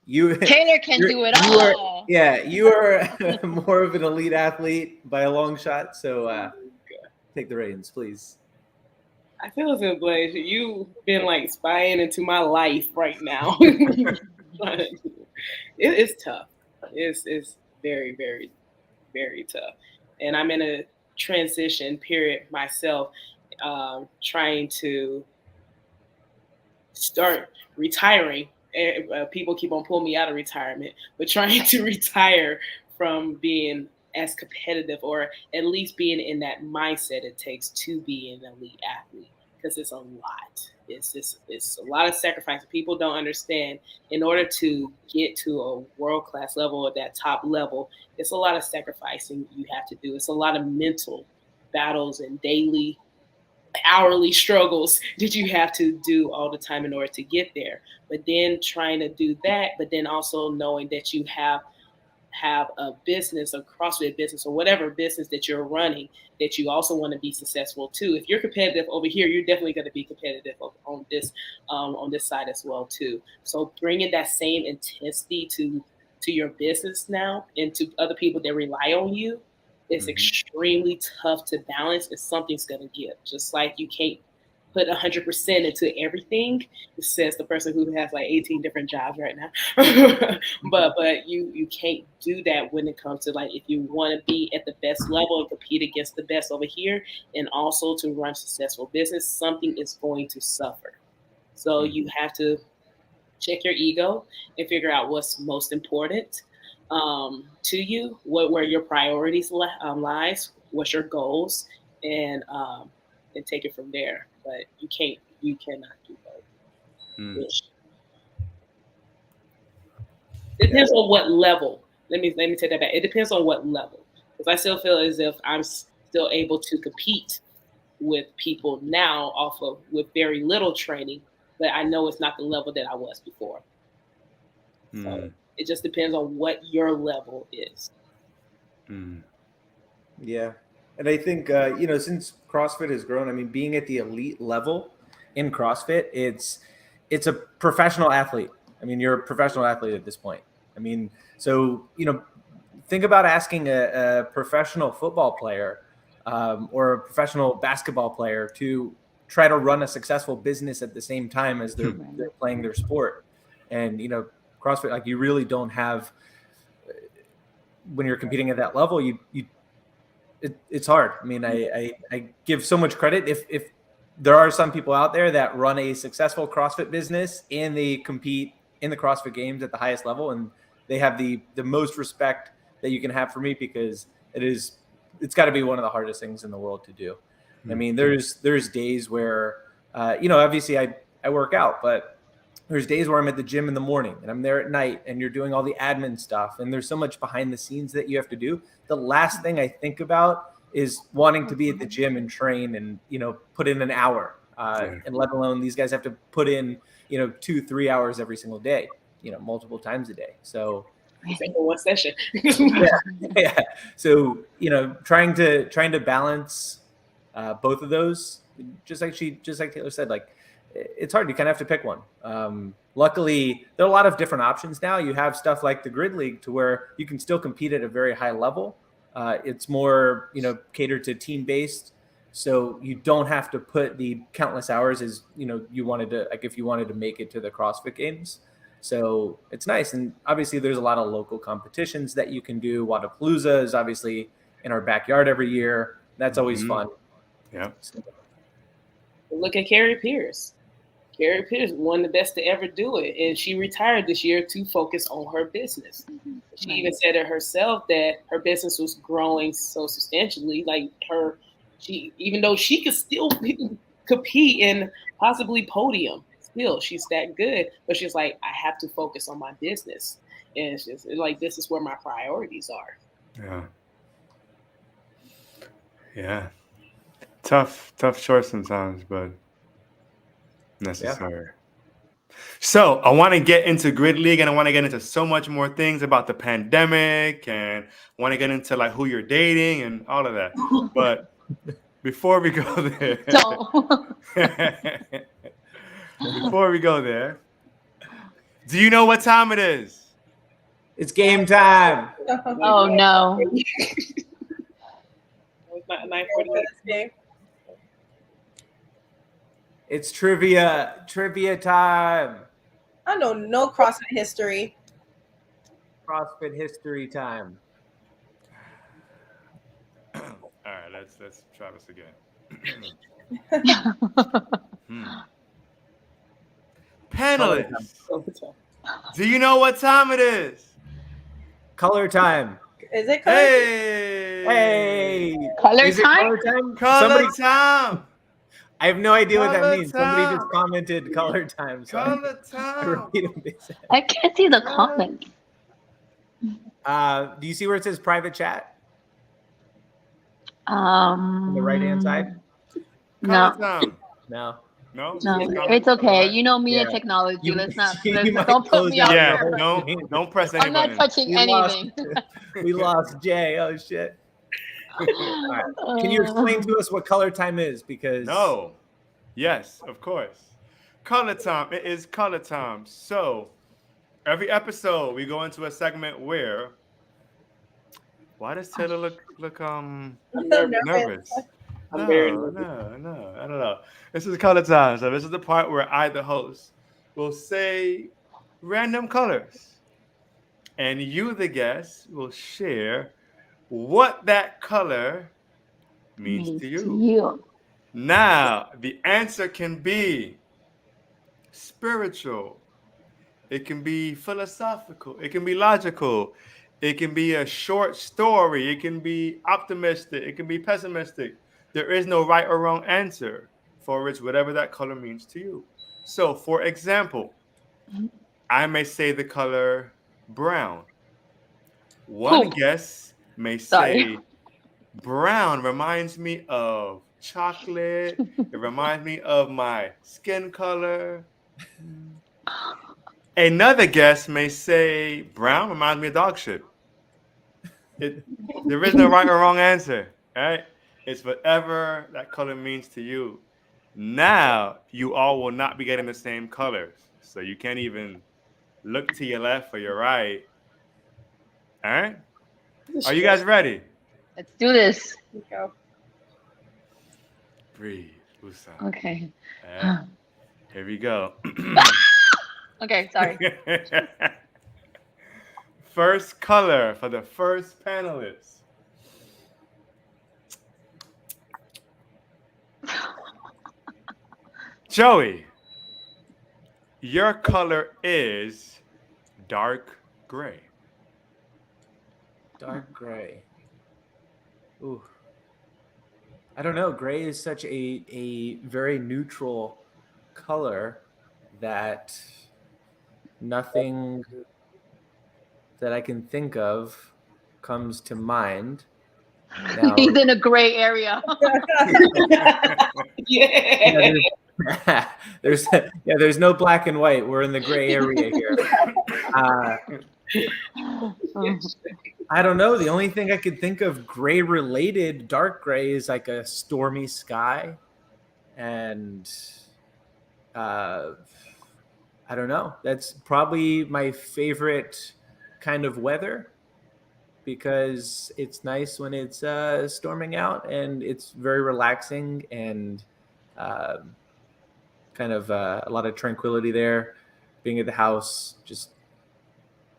Taylor can do it all. You are more of an elite athlete by a long shot. So take the reins, please. I feel as if, Blaze, you've been like spying into my life right now. But it's tough. It's very, very, very tough. And I'm in a transition period myself, trying to start retiring. People keep on pulling me out of retirement, but trying to retire from being as competitive or at least being in that mindset it takes to be an elite athlete, because it's a lot. It's a lot of sacrifice. People don't understand. In order to get to a world-class level at that top level, it's a lot of sacrificing you have to do. It's a lot of mental battles and daily, hourly struggles that you have to do all the time in order to get there. But then trying to do that, but then also knowing that you have have a business, a CrossFit business, or whatever business that you're running, that you also want to be successful too. If you're competitive over here, you're definitely going to be competitive on this side as well too. So bringing that same intensity to your business now and to other people that rely on you is extremely tough to balance, and something's going to give. Just like you can't put 100% into everything, says the person who has like 18 different jobs right now. but you can't do that when it comes to, like, if you want to be at the best level and compete against the best over here, and also to run successful business, something is going to suffer. So you have to check your ego and figure out what's most important to you, where your priorities lies, what's your goals, and take it from there. But you cannot do both. It depends on what level. Let me take that back. It depends on what level, because I still feel as if I'm still able to compete with people now with very little training, but I know it's not the level that I was before. So it just depends on what your level is. Yeah. And I think, since CrossFit has grown, I mean, being at the elite level in CrossFit, it's a professional athlete. I mean, you're a professional athlete at this point. I mean, so, think about asking a professional football player or a professional basketball player to try to run a successful business at the same time as they're playing their sport. And, CrossFit, like, you really don't have, when you're competing at that level, it's hard. I mean, I give so much credit. If there are some people out there that run a successful CrossFit business and they compete in the CrossFit Games at the highest level, and they have the most respect that you can have for me, because it's got to be one of the hardest things in the world to do. I mean, there's days where, obviously I work out, but there's days where I'm at the gym in the morning and I'm there at night, and you're doing all the admin stuff, and there's so much behind the scenes that you have to do. The last thing I think about is wanting to be at the gym and train and, put in an hour, and let alone these guys have to put in, 2-3 hours every single day, multiple times a day. So one session. yeah. So, trying to balance both of those, just like Taylor said, like, it's hard. You kind of have to pick one. Luckily, there are a lot of different options now. You have stuff like the Grid League, to where you can still compete at a very high level. It's more, catered to team-based. So you don't have to put the countless hours as, you wanted to, like, if you wanted to make it to the CrossFit Games. So it's nice. And obviously there's a lot of local competitions that you can do. Wadapalooza is obviously in our backyard every year. That's always fun. Yeah. So. Look at Carrie Pierce. Carrie Pierce, one of the best to ever do it. And she retired this year to focus on her business. She even said it herself that her business was growing so substantially. Like, even though she could still compete and possibly podium, still, she's that good. But she's like, I have to focus on my business. And it's just like, this is where my priorities are. Yeah. Yeah. Tough choice sometimes, but necessary. Yeah. So I want to get into Grid League, and I want to get into so much more things about the pandemic, and I want to get into, like, who you're dating and all of that. But before we go there, do you know what time it is? It's game time. Oh no. It's trivia time. I know no CrossFit history. CrossFit history time. All right, let's try this again. Panelists, do you know what time it is? Color time. Is it color? Hey. Color is time? It color time? Color time. I have no idea what that means. Time. Somebody just commented color time. So color time. I can't see the comments. Do you see where it says private chat? On the right-hand side? No. Time. No. No, No, it's coming. it's okay. Right. You know me and Yeah. technology. You, Let's not. you might Don't put close me out out the Yeah, there. whole thing. don't press any I'm not buttons. touching We lost. anything. We lost Jay. Oh shit! All right. Can you explain to us what color time is? Because No. Yes, of course. Color time. It is color time. So every episode we go into a segment where why does Taylor look I'm nervous. nervous? I'm very No, nervous. no, no. I don't know. This is color time. So this is the part where I, the host, will say random colors. And you, the guest, will share what that color means Means to to you. you. Now, the answer can be spiritual. It can be philosophical. It can be logical. It can be a short story. It can be optimistic. It can be pessimistic. There is no right or wrong answer for which whatever that color means to you. So, for example, I may say the color brown. One Poop. guess may Sorry. say brown reminds me of chocolate. It reminds me of my skin color. Another guest may say brown reminds me of dog shit. There is no right or wrong answer. All right? It's whatever that color means to you. Now you all will not be getting the same colors. So you can't even look to your left or your right. All right? Are you guys ready? Let's do this. Go. Breathe. Usa. Okay. All right. Here we go. Okay, sorry. First color for the first panelist. Joey, your color is dark gray. dark gray. Ooh. I don't know. Gray is such a very neutral color that nothing that I can think of comes to mind. Now, He's in a gray area. Yeah. there's no black and white. We're in the gray area here. I don't know. The only thing I could think of gray related, dark gray, is like a stormy sky, and I don't know. That's probably my favorite kind of weather because it's nice when it's storming out, and it's very relaxing and kind of a lot of tranquility there. Being at the house, just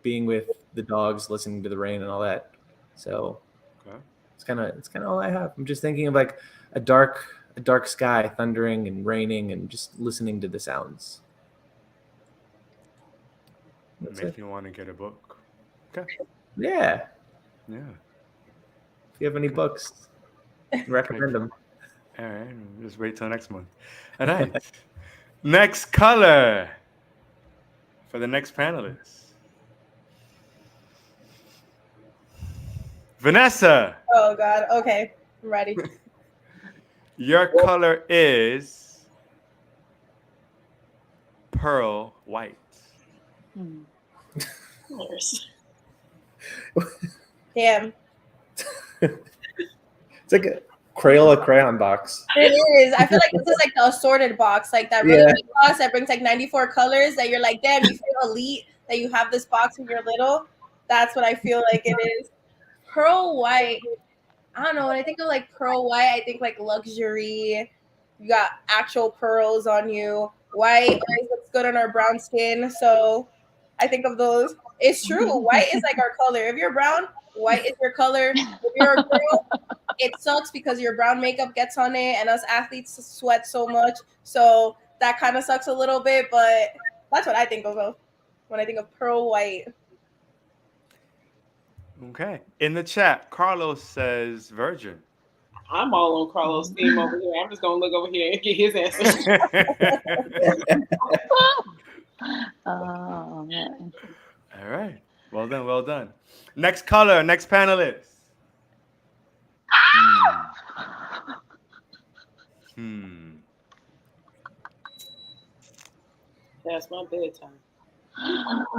being with the dogs, listening to the rain and all that. So Okay. it's kind of all I have. I'm just thinking of like a dark sky, thundering and raining, and just listening to the sounds. That's Make it. you want to get a book. Okay. Yeah. Yeah. If you have any books, recommend them. All right. Just wait till next month. All right. Next color for the next panelist. Vanessa, Oh God. Okay, I'm ready. your color is pearl white. Damn. It's like a Crayola crayon box. It is. I feel like this is like the assorted box, like that really Yeah. big box that brings like 94 colors that you're like, damn, you feel elite that you have this box when you're little. That's what I feel like it is. Pearl white. I don't know. When I think of like pearl white, I think like luxury. You got actual pearls on you. White always looks good on our brown skin. So I think of those. It's true. White is like our color. If you're brown, white is your color. If you're a girl, it sucks because your brown makeup gets on it and us athletes sweat so much. So that kind of sucks a little bit, but that's what I think of when I think of pearl white. Okay. In the chat, Carlos says virgin. I'm all on Carlos' team over here. I'm just gonna look over here and get his answer. Oh man. All right. Well done. Well done. Next color, next panelist. Hmm. That's my bedtime.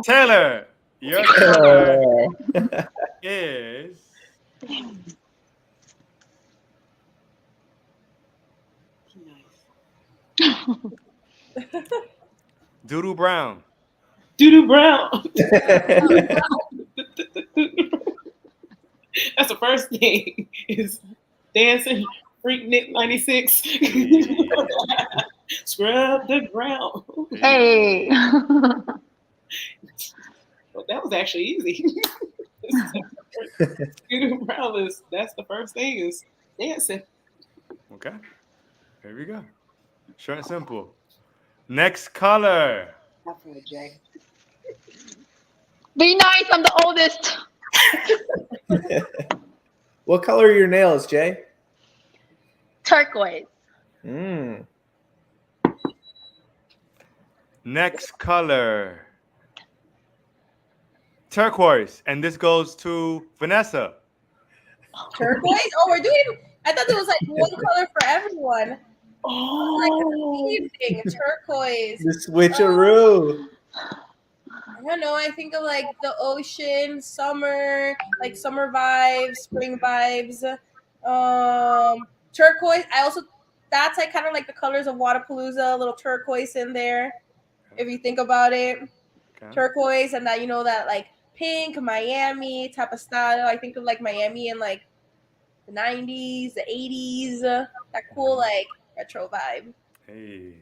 Taylor, your color is Nice. doodoo brown. Doo-doo brown. That's the first thing is dancing. Freak Nick 96. Hey. Scrub the ground. Hey. Well, that was actually easy. Doo-doo brown is that's the first thing is dancing. Okay. Here we go. Short and simple. Next color. Not for a Jay. Be nice. I'm the oldest. What color are your nails, Jay? Turquoise. Mm. Next color. Turquoise. And this goes to Vanessa. Turquoise. Oh, we're doing. I thought there was like one color for everyone. Oh, Like turquoise. The switcheroo. I don't know. I think of like the ocean, summer, like summer vibes, spring vibes. Turquoise. I also that's like kind of like the colors of Wadapalooza, a little turquoise in there. If you think about it, Okay. turquoise and that that like pink Miami type of style. I think of like Miami in like the 90s, the 80s, that cool like retro vibe. Hey.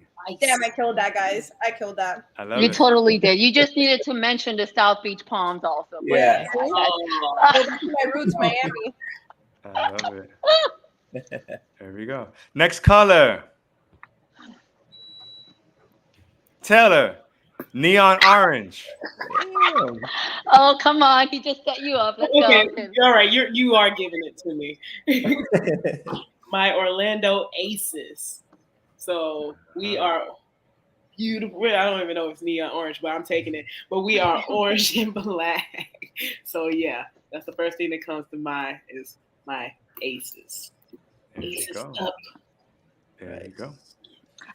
Damn, I killed that, guys. I killed that. I love You it. totally did. You just needed to mention the South Beach palms also. But Yeah. Go oh. back to my roots, Miami. I love it. There we go. Next color. Taylor. Neon orange. Damn. Oh, come on. He just set you up. Let's Okay, go. all right. You are giving it to me. My Orlando Aces. So we are beautiful. I don't even know if it's neon orange, but I'm taking it. But we are orange and black. So yeah, that's the first thing that comes to mind is my Aces. There you Aces go. up. There you go.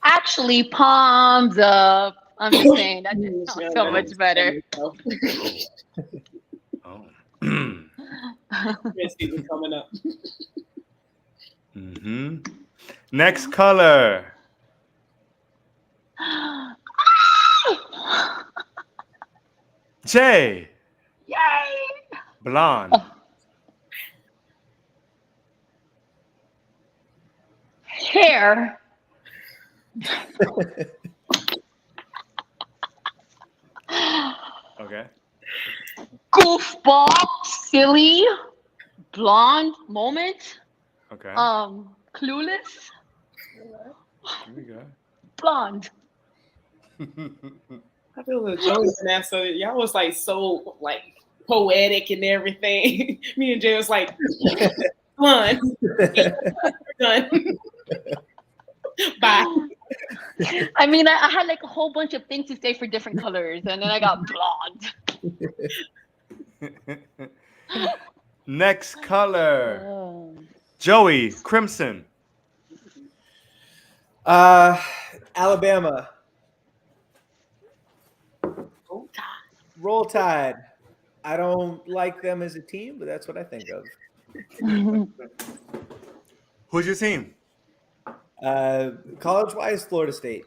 Actually, palms up. I'm just saying that just sounds so much better. Oh. Christmas is coming up. Mm-hmm. Next color. Jay. Yay! Blonde. Hair. Okay. Goofball, silly, blonde moment. Okay. Clueless, Here we go. blonde. I feel the joke in that. So y'all was like so like poetic and everything. Me and Jay was like, fun. Done. Bye. I mean, I had like a whole bunch of things to say for different colors, and then I got blonde. Next color. Oh. Joey. Crimson. Alabama. Roll Tide. I don't like them as a team, but that's what I think of. Who's your team? College-wise, Florida State.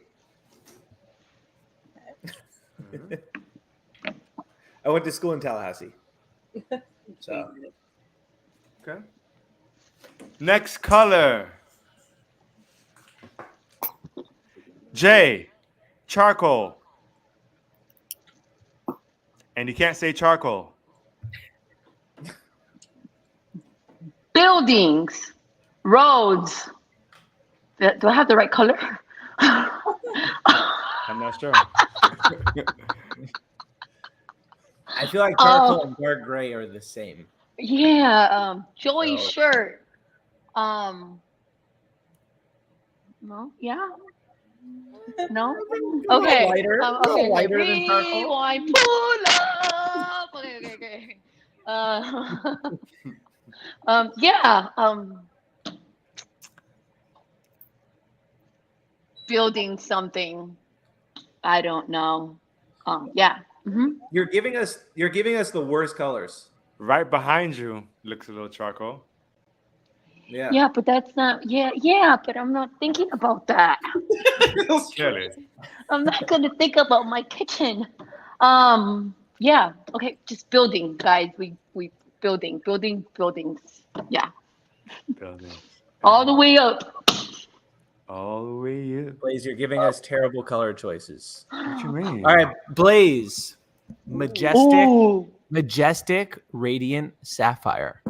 I went to school in Tallahassee. So Okay. Next color. Jay. Charcoal. And you can't say charcoal. Buildings, roads. Do I have the right color? I'm not sure. I feel like charcoal and dark gray are the same. Yeah, Joey's So- shirt. No, yeah. No. Okay. Lighter, Okay. lighter than charcoal. Rewind. Pull up. Okay. Yeah. Building something. I don't know. Yeah. Mm-hmm. You're giving us the worst colors. Right behind you looks a little charcoal. Yeah. Yeah, but that's not. Yeah, but I'm not thinking about that. Clearly. I'm not gonna think about my kitchen. Yeah. Okay. Just building, guys. We buildings. Yeah. Buildings. All the way up. All the way up. Blaze, you're giving us terrible color choices. What you mean? All right, Blaze. Ooh. Majestic radiant sapphire.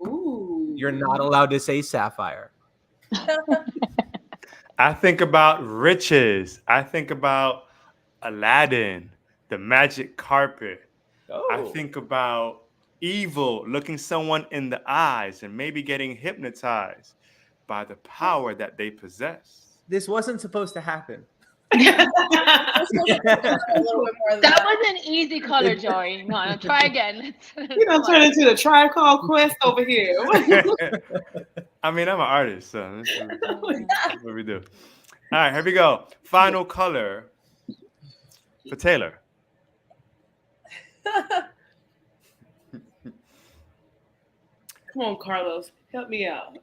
Ooh. You're not allowed to say sapphire. I think about riches. I think about Aladdin, the magic carpet. I think about evil, looking someone in the eyes and maybe getting hypnotized by the power that they possess. This wasn't supposed to happen. This was a little bit more than That that. was an easy color, Joey. No, try again. You don't turn into the Tribe Called Quest over here. I mean, I'm an artist, so this is what we do. All right, here we go. Final color for Taylor. Come on, Carlos, help me out.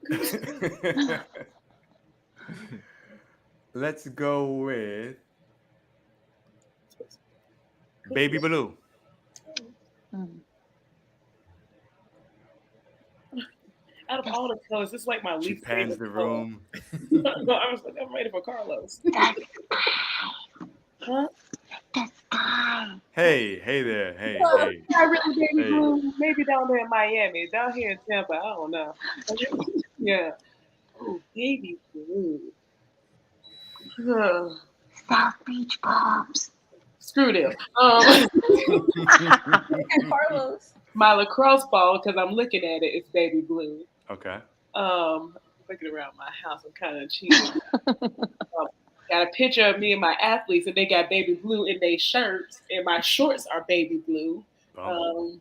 Let's go with baby blue. Out of all the colors, this is like my She least pans favorite the room. color. No, I was like, I'm ready for Carlos. Huh? Hey there. Hey. I really baby Hey. blue. Maybe down there in Miami, down here in Tampa. I don't know. Yeah. Oh, baby blue. South Beach Bombs. Screw them. And Carlos. My lacrosse ball, because I'm looking at it, it's baby blue. Okay. Looking around my house, I'm kind of cheating. Got a picture of me and my athletes, and they got baby blue in their shirts, and my shorts are baby blue. It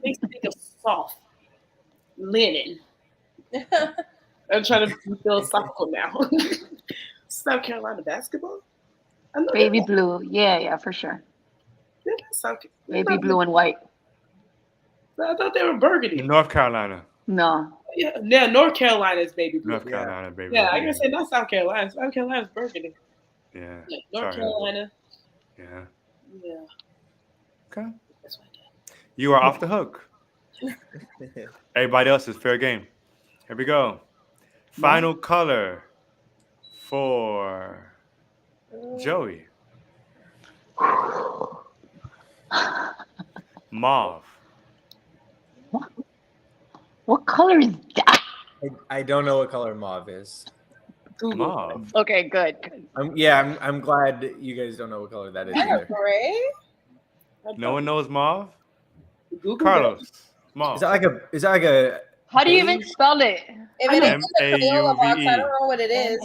makes me think of soft linen. I'm trying to be philosophical now. South Carolina basketball? I know Baby that. blue. Yeah, for sure. Yeah, that's South Baby blue and white. I thought they were burgundy. North Carolina. No. Yeah, North Carolina is baby blue. North Carolina, baby. Yeah, I gotta say not South Carolina. South Carolina's burgundy. Yeah. Yeah, North Carolina. Yeah. Yeah. Okay. That's what I did. You are off the hook. Everybody else is fair game. Here we go. Final color for Joey. Mauve. What color is that? I don't know what color mauve is. Mauve. Okay, good. I'm glad you guys don't know what color that is either. Gray? No one knows mauve? Google Carlos. Mauve. Is that like a How do you even beige? spell it? If it is in the Crayola box, M-A-U-V-E. I don't know what it is.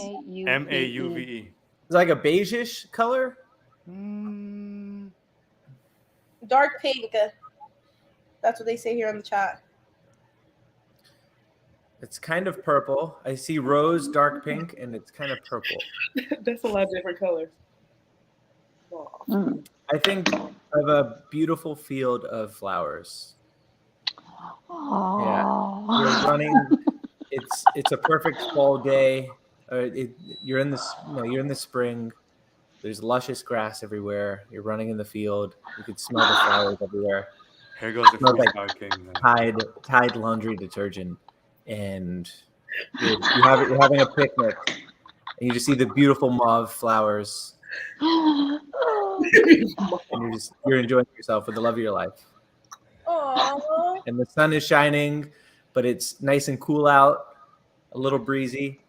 M-A-U-V-E. Is it like a beige-ish color? Dark pink. That's what they say here in the chat. It's kind of purple. I see rose, dark pink, and it's kind of purple. That's a lot of different colors. Mm. I think of a beautiful field of flowers. Oh. You're running. It's a perfect fall day. You're in the spring. There's luscious grass everywhere. You're running in the field. You can smell the flowers everywhere. Here goes the Smells like freestyle king. Tide laundry detergent, and you're having a picnic, and you just see the beautiful mauve flowers, and you're enjoying yourself with the love of your life. Aww. And the sun is shining, but it's nice and cool out, a little breezy.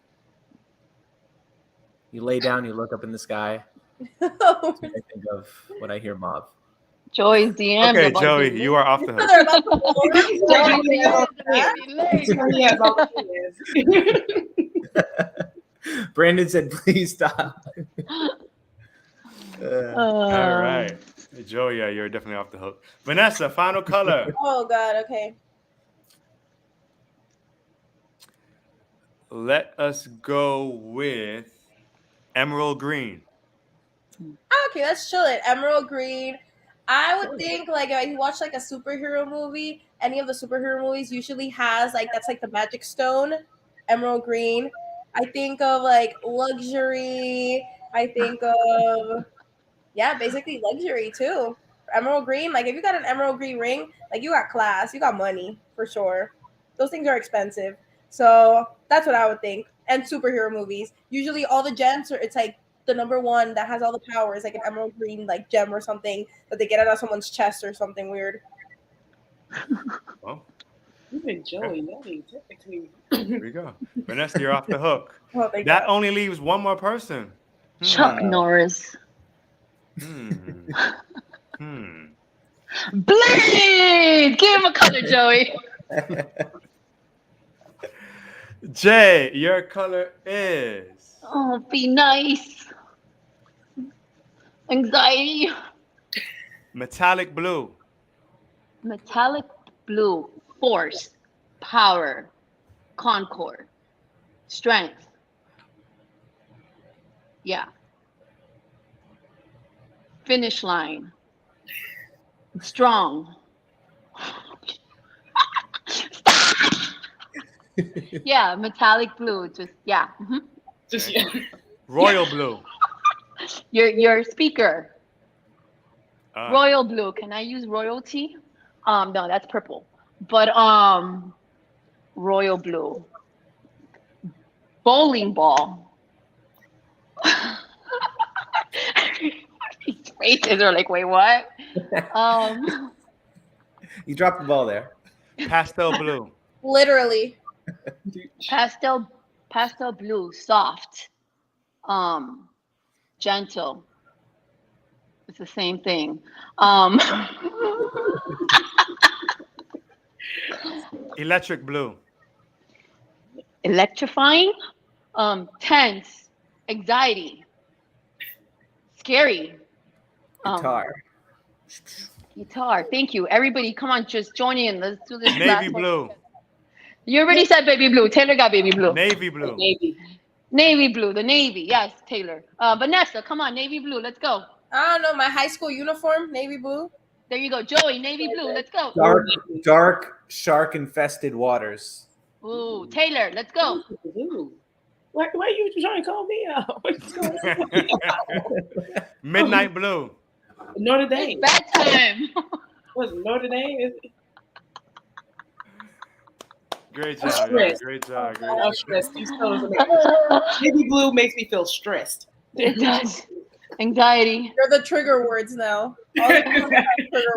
You lay down, you look up in the sky. That's what I think of when I hear mauve. Joey's DM. Okay, Joey, you are off the hook. They're about to Brandon said, "Please stop." All right. Joey, yeah, you're definitely off the hook. Vanessa, final color. Oh God. Okay. Let us go with emerald green. Okay, let's chill it. Emerald green. I would think like if you watch like a superhero movie, any of the superhero movies usually has like that's like the magic stone, emerald green. I think of like luxury. I think of basically luxury too. Emerald green, like if you got an emerald green ring, like you got class, you got money for sure. Those things are expensive. So that's what I would think. And superhero movies. Usually all the gems are it's like the number one that has all the powers, like an emerald green like gem or something that they get out of someone's chest or something weird. Well, Even Joey, that ain't technically. there we go. Vanessa, you're off the hook. Oh, thank That God. only leaves one more person. Chuck Norris. Hmm. Hmm. Blade! Give him a color, Joey. Jay, your color is Oh, be nice. Anxiety. metallic blue. Metallic blue. Force. Power. Concord. Strength. Yeah. Finish line. Strong. Yeah, metallic blue. Just yeah. Just Royal blue. Your speaker. Ah, Royal blue. Can I use royalty? No, that's purple. But royal blue. Bowling ball. These faces are like, wait, what? You dropped the ball there. pastel blue. Literally. Pastel blue, soft, gentle. It's the same thing. Electric blue. Electrifying, tense, anxiety, scary. Guitar. Thank you. Everybody, come on, just join in. Let's do this. Navy blue. You already said baby blue. Taylor got baby blue. Navy blue. Navy blue. The Navy. Yes, Taylor. Vanessa, come on, navy blue. Let's go. I don't know, my high school uniform, navy blue. There you go. Joey, navy blue. Let's go. Dark shark infested waters. Ooh, Taylor, let's go. Ooh. Why are you trying to call me out? What's going on? Midnight blue. Notre Dame. It's bedtime. What's Notre Dame? Great job. Yeah, great job. Great I'm job. stressed. These colors are making Navy blue makes me feel stressed. It does. Anxiety. They're the trigger words now. All the trigger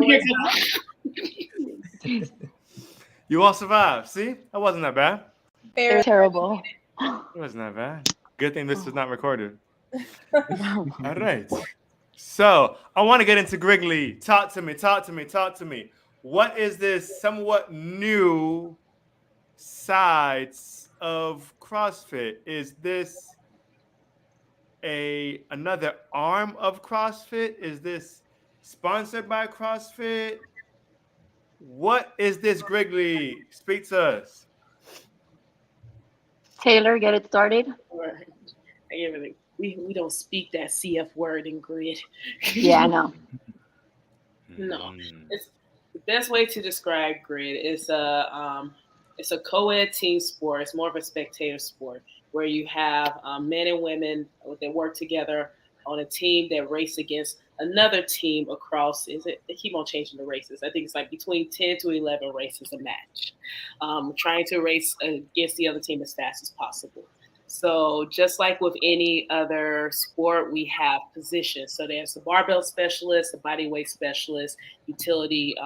words. You all survived. See? That wasn't that bad. They're terrible. It wasn't that bad. Good thing this is not recorded. All right. So I want to get into Griggly. Talk to me. What is this somewhat new sides of CrossFit? Is this another arm of CrossFit? Is this sponsored by CrossFit? What is this, Griggly? Speak to us. Taylor, get it started. We don't speak that CF word in grid. Yeah, I know. No, it's the best way to describe grid. It's a co-ed team sport. It's more of a spectator sport where you have men and women that work together on a team that race against another team across. They keep on changing the races. I think it's like between 10 to 11 races a match, trying to race against the other team as fast as possible. So just like with any other sport, we have positions. So there's the barbell specialist, the body weight specialist, utility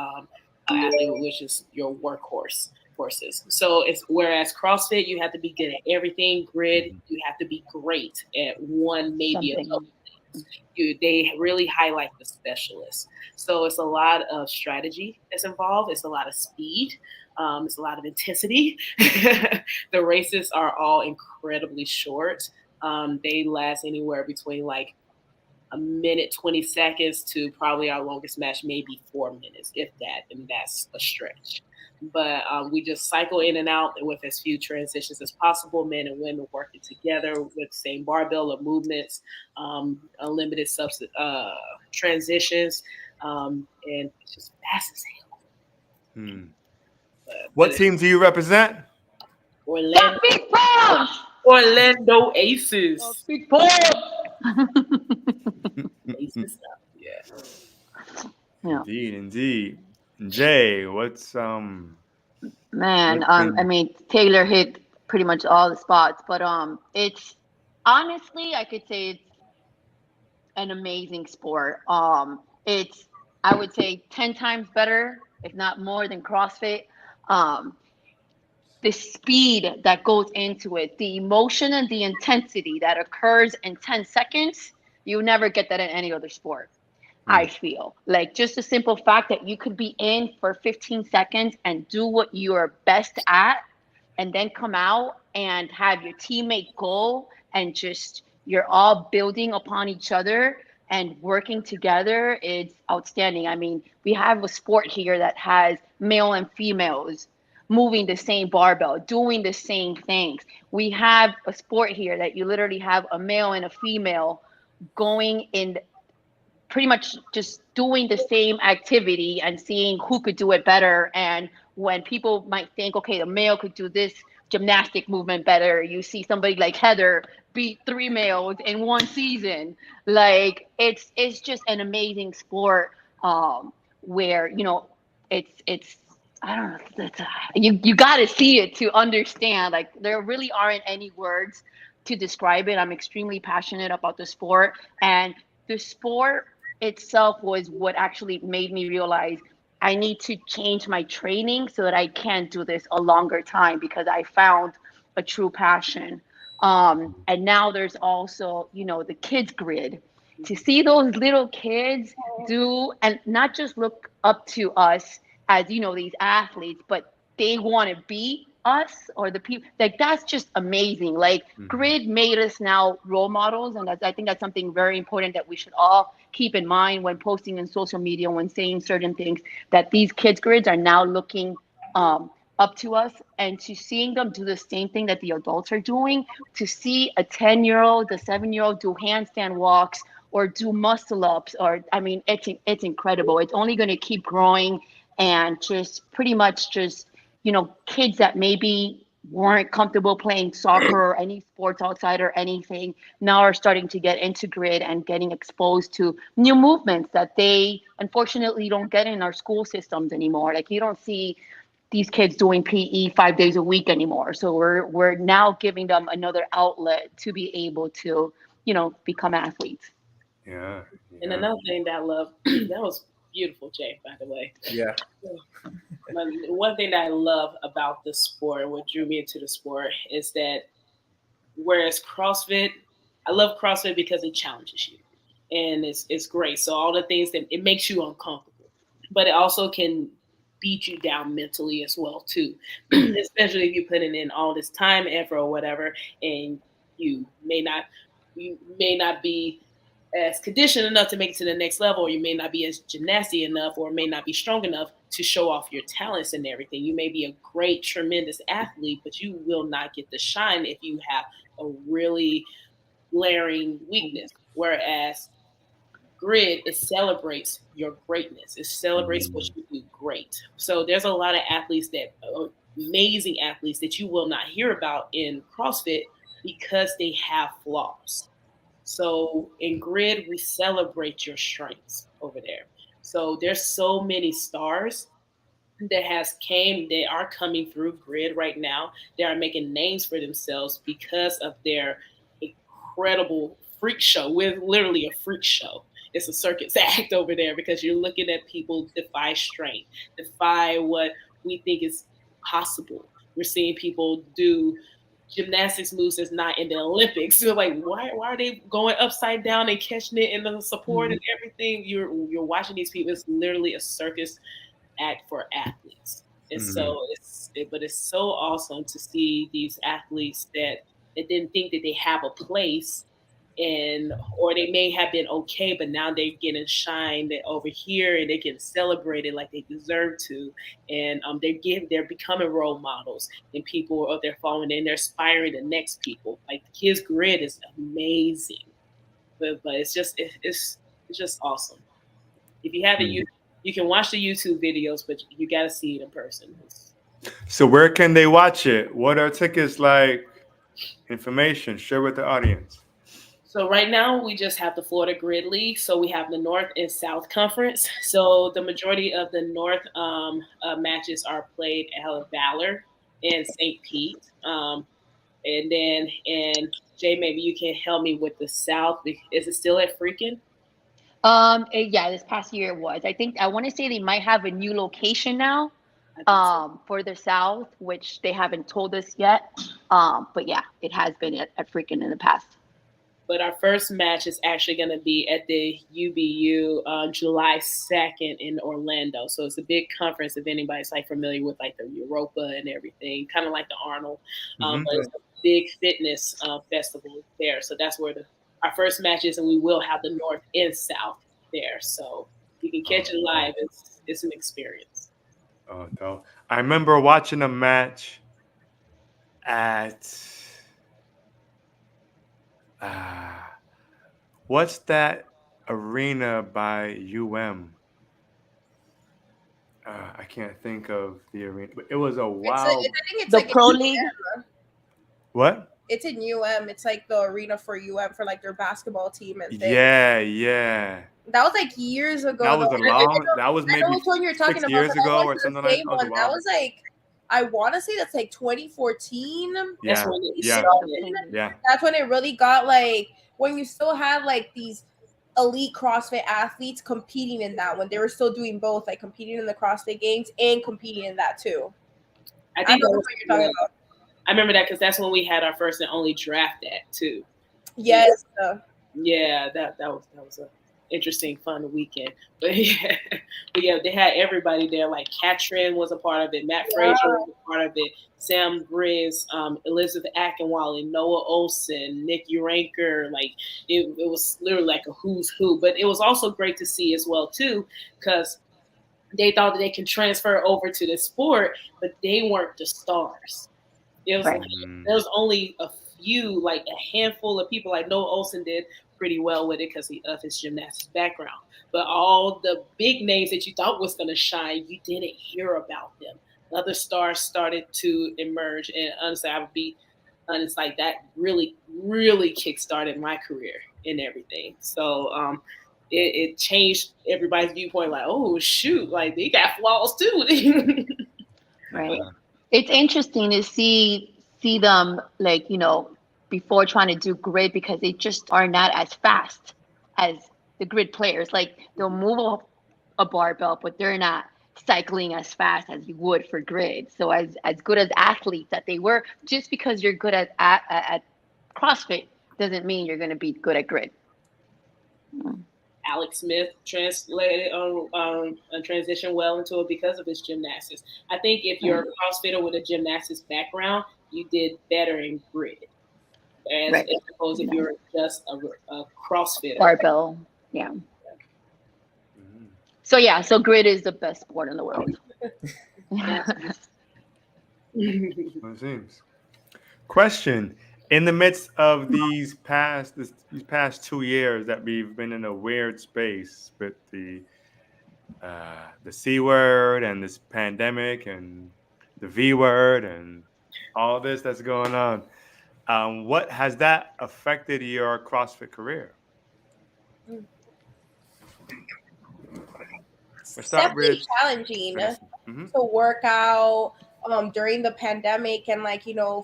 athlete, which is your workhorse horses. So it's whereas CrossFit, you have to be good at everything. Grid, you have to be great at one, maybe a couple things. They really highlight the specialists. So it's a lot of strategy that's involved. It's a lot of speed. It's a lot of intensity. The races are all incredibly short. They last anywhere between like a minute, 20 seconds to probably our longest match, maybe 4 minutes, if that, and that's a stretch. but we just cycle in and out with as few transitions as possible, men and women working together with the same barbell of movements, unlimited transitions, and it's just fast as hell. Hmm. But What team do you represent? Orlando, Big balls. Orlando Aces. Big balls. Aces stuff. Yeah. Yeah. Indeed, indeed. Jay, what's Man, what's I been mean, Taylor hit pretty much all the spots, but it's honestly, I could say it's an amazing sport. It's I would say 10 times better, if not more, than CrossFit. Um, the speed that goes into it, the emotion and the intensity that occurs in 10 seconds, you never get that in any other sport. I feel like just the simple fact that you could be in for 15 seconds and do what you are best at, and then come out and have your teammate go and just you're all building upon each other and working together. It's outstanding. I mean, we have a sport here that has male and females moving the same barbell, doing the same things. We have a sport here that you literally have a male and a female going in pretty much just doing the same activity and seeing who could do it better. And when people might think, okay, the male could do this gymnastic movement better, you see somebody like Heather beat 3 males in one season. Like it's just an amazing sport, where it's I don't know. You got to see it to understand. Like there really aren't any words to describe it. I'm extremely passionate about the sport, and the sport itself was what actually made me realize I need to change my training so that I can do this a longer time, because I found a true passion. And now there's also, the kids grid. To see those little kids do and not just look up to us as, these athletes, but they want to be us or the people, like that's just amazing. Like grid made us now role models, and I think that's something very important that we should all keep in mind when posting in social media, when saying certain things, that these kids grids are now looking up to us, and to seeing them do the same thing that the adults are doing, to see a 10-year-old, a 7-year-old do handstand walks or do muscle ups, or I mean, it's incredible. It's only going to keep growing, and just pretty much just kids that maybe weren't comfortable playing soccer or any sports outside or anything now are starting to get into grid and getting exposed to new movements that they unfortunately don't get in our school systems anymore. Like you don't see these kids doing PE 5 days a week anymore. So we're now giving them another outlet to be able to, become athletes. yeah. And another thing that I love, that was beautiful, Jay, by the way. Yeah. One thing that I love about the sport, what drew me into the sport, is that whereas CrossFit, I love CrossFit because it challenges you, and it's great. So all the things that it makes you uncomfortable, but it also can beat you down mentally as well too, especially if you're putting in all this time, effort, or whatever, and you may not you may not be as conditioned enough to make it to the next level, or you may not be as gymnastic enough, or may not be strong enough to show off your talents and everything. You may be a great, tremendous athlete, but you will not get the shine if you have a really glaring weakness. Whereas grid, it celebrates your greatness. It celebrates what you do great. So there's a lot of athletes that amazing athletes that you will not hear about in CrossFit because they have flaws. So in grid, we celebrate your strengths over there. So there's so many stars they are coming through grid right now. They are making names for themselves because of their incredible freak show. We're literally a freak show. It's a circus act over there because you're looking at people defy strength, defy what we think is possible. We're seeing people do gymnastics moves that's not in the Olympics. So like, why are they going upside down and catching it in the support and everything? You're watching these people. It's literally a circus act for athletes. And so but it's so awesome to see these athletes that didn't think that they have a place and or they may have been okay, but now they're getting shined over here and they get celebrated like they deserve to, and they're becoming role models, and people are they're following and they're inspiring the next people. Like his grid is amazing, but it's just awesome. If you have it, you can watch the YouTube videos, but you got to see it in person. So where can they watch it? What are tickets like? Information share with the audience. So right now we just have the Florida Grid League. So we have the North and South Conference. So the majority of the North matches are played at Valor and St. Pete. And then, and Jay, maybe you can help me with the South. Is it still at Freakin'? Yeah, this past year it was. I want to say they might have a new location now for the South, which they haven't told us yet. But yeah, it has been at Freakin' in the past. But our first match is actually going to be at the UBU on July 2nd in Orlando. So it's a big conference if anybody's like familiar with like the Europa and everything, kind of like the Arnold. But it's a big fitness festival there. So that's where our first match is, and we will have the North and South there. So you can catch it live. It's an experience. Oh, dope. I remember watching a match at what's that arena by UM? I can't think of the arena, but it was a wild. I think it's the like Pro League. What? It's in UM. It's like the arena for UM for like their basketball team and things. Yeah. That was like years ago. That was though. that was I know maybe which one you're talking 6 about. years But I ago went or to the something like same that. one. That was like, I want to say that's like 2014. That's when it Yeah. started. That's when it really got like, when you still had like these elite CrossFit athletes competing in that when they were still doing both, like competing in the CrossFit Games and competing in that too. I think know what you're talking about. I remember that because that's when we had our first and only draft at too. Yes. Yeah, that was a interesting, fun weekend. But yeah, they had everybody there. Like Katrin was a part of it, Matt Frazier was a part of it, Sam Grizz, Elizabeth Akinwale, Noah Olson, Nick Uranker. Like it was literally like a who's who. But it was also great to see as well too, because they thought that they can transfer over to the sport, but they weren't the stars. It was there was only a few, like a handful of people. Like Noah Olson did pretty well with it because of his gymnastics background. But all the big names that you thought was going to shine, you didn't hear about them. Other stars started to emerge, and honestly, I would be honest, like that really, really kickstarted my career and everything. So it changed everybody's viewpoint. Like, oh shoot, like they got flaws too. Right. It's interesting to see them, like, before trying to do grid, because they just are not as fast as the grid players. Like they'll move a barbell, but they're not cycling as fast as you would for grid. So as good as athletes that they were, just because you're good at CrossFit doesn't mean you're going to be good at grid. Alex Smith translated transitioned well into it because of his gymnastics. I think if you're a CrossFitter with a gymnastics background, you did better in grid, as opposed if you're just a CrossFitter. Barbell, yeah. So grid is the best sport in the world. It seems. Question: in the midst of these past 2 years that we've been in a weird space with the C word and this pandemic and the V word and all this that's going on, what has that affected your CrossFit career? It's definitely challenging to work out during the pandemic and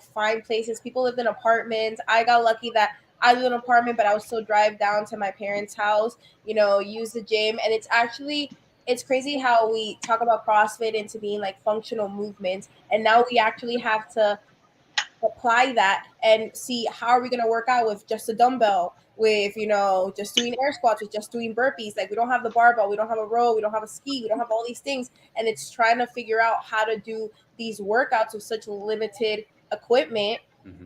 find places. People lived in apartments. I got lucky that I lived in an apartment, but I would still drive down to my parents' house, use the gym. And it's crazy how we talk about CrossFit into being like functional movements, and now we actually have to apply that and see how are we going to work out with just a dumbbell, with just doing air squats, with just doing burpees. Like we don't have the barbell, we don't have a row, we don't have a ski, we don't have all these things, and it's trying to figure out how to do these workouts with such limited equipment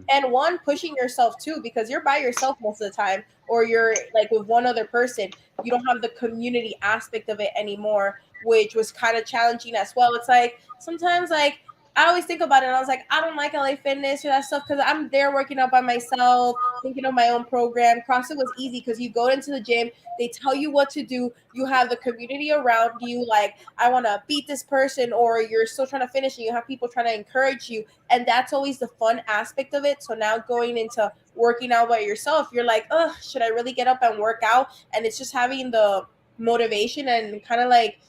And one, pushing yourself too, because you're by yourself most of the time, or you're like with one other person. You don't have the community aspect of it anymore, which was kind of challenging as well. It's like sometimes, like, I always think about it and I was like, I don't like LA Fitness or that stuff because I'm there working out by myself, thinking of my own program. CrossFit was easy because you go into the gym, they tell you what to do, you have the community around you, like, I want to beat this person, or you're still trying to finish and you have people trying to encourage you. And that's always the fun aspect of it. So now going into working out by yourself, you're like, oh, should I really get up and work out? And it's just having the motivation and kind of like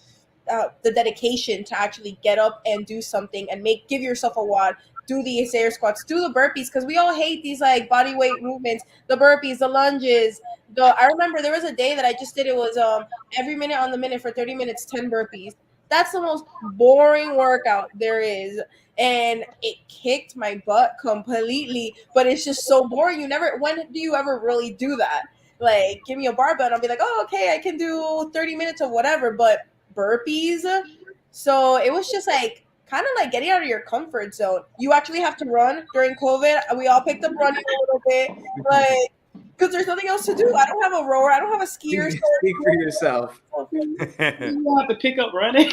the dedication to actually get up and do something and give yourself a WOD, do these air squats, do the burpees, because we all hate these like body weight movements, the burpees, the lunges. I remember there was a day that I just did, it was every minute on the minute for 30 minutes, 10 burpees. That's the most boring workout there is. And it kicked my butt completely, but it's just so boring. When do you ever really do that? Like, give me a barbell and I'll be like, oh, okay, I can do 30 minutes of whatever, but burpees. So it was just like kind of like getting out of your comfort zone. You actually have to run during COVID. We all picked up running a little bit, like, because there's nothing else to do. I don't have a rower. I don't have a skier. Speak for yourself. You have to pick up running.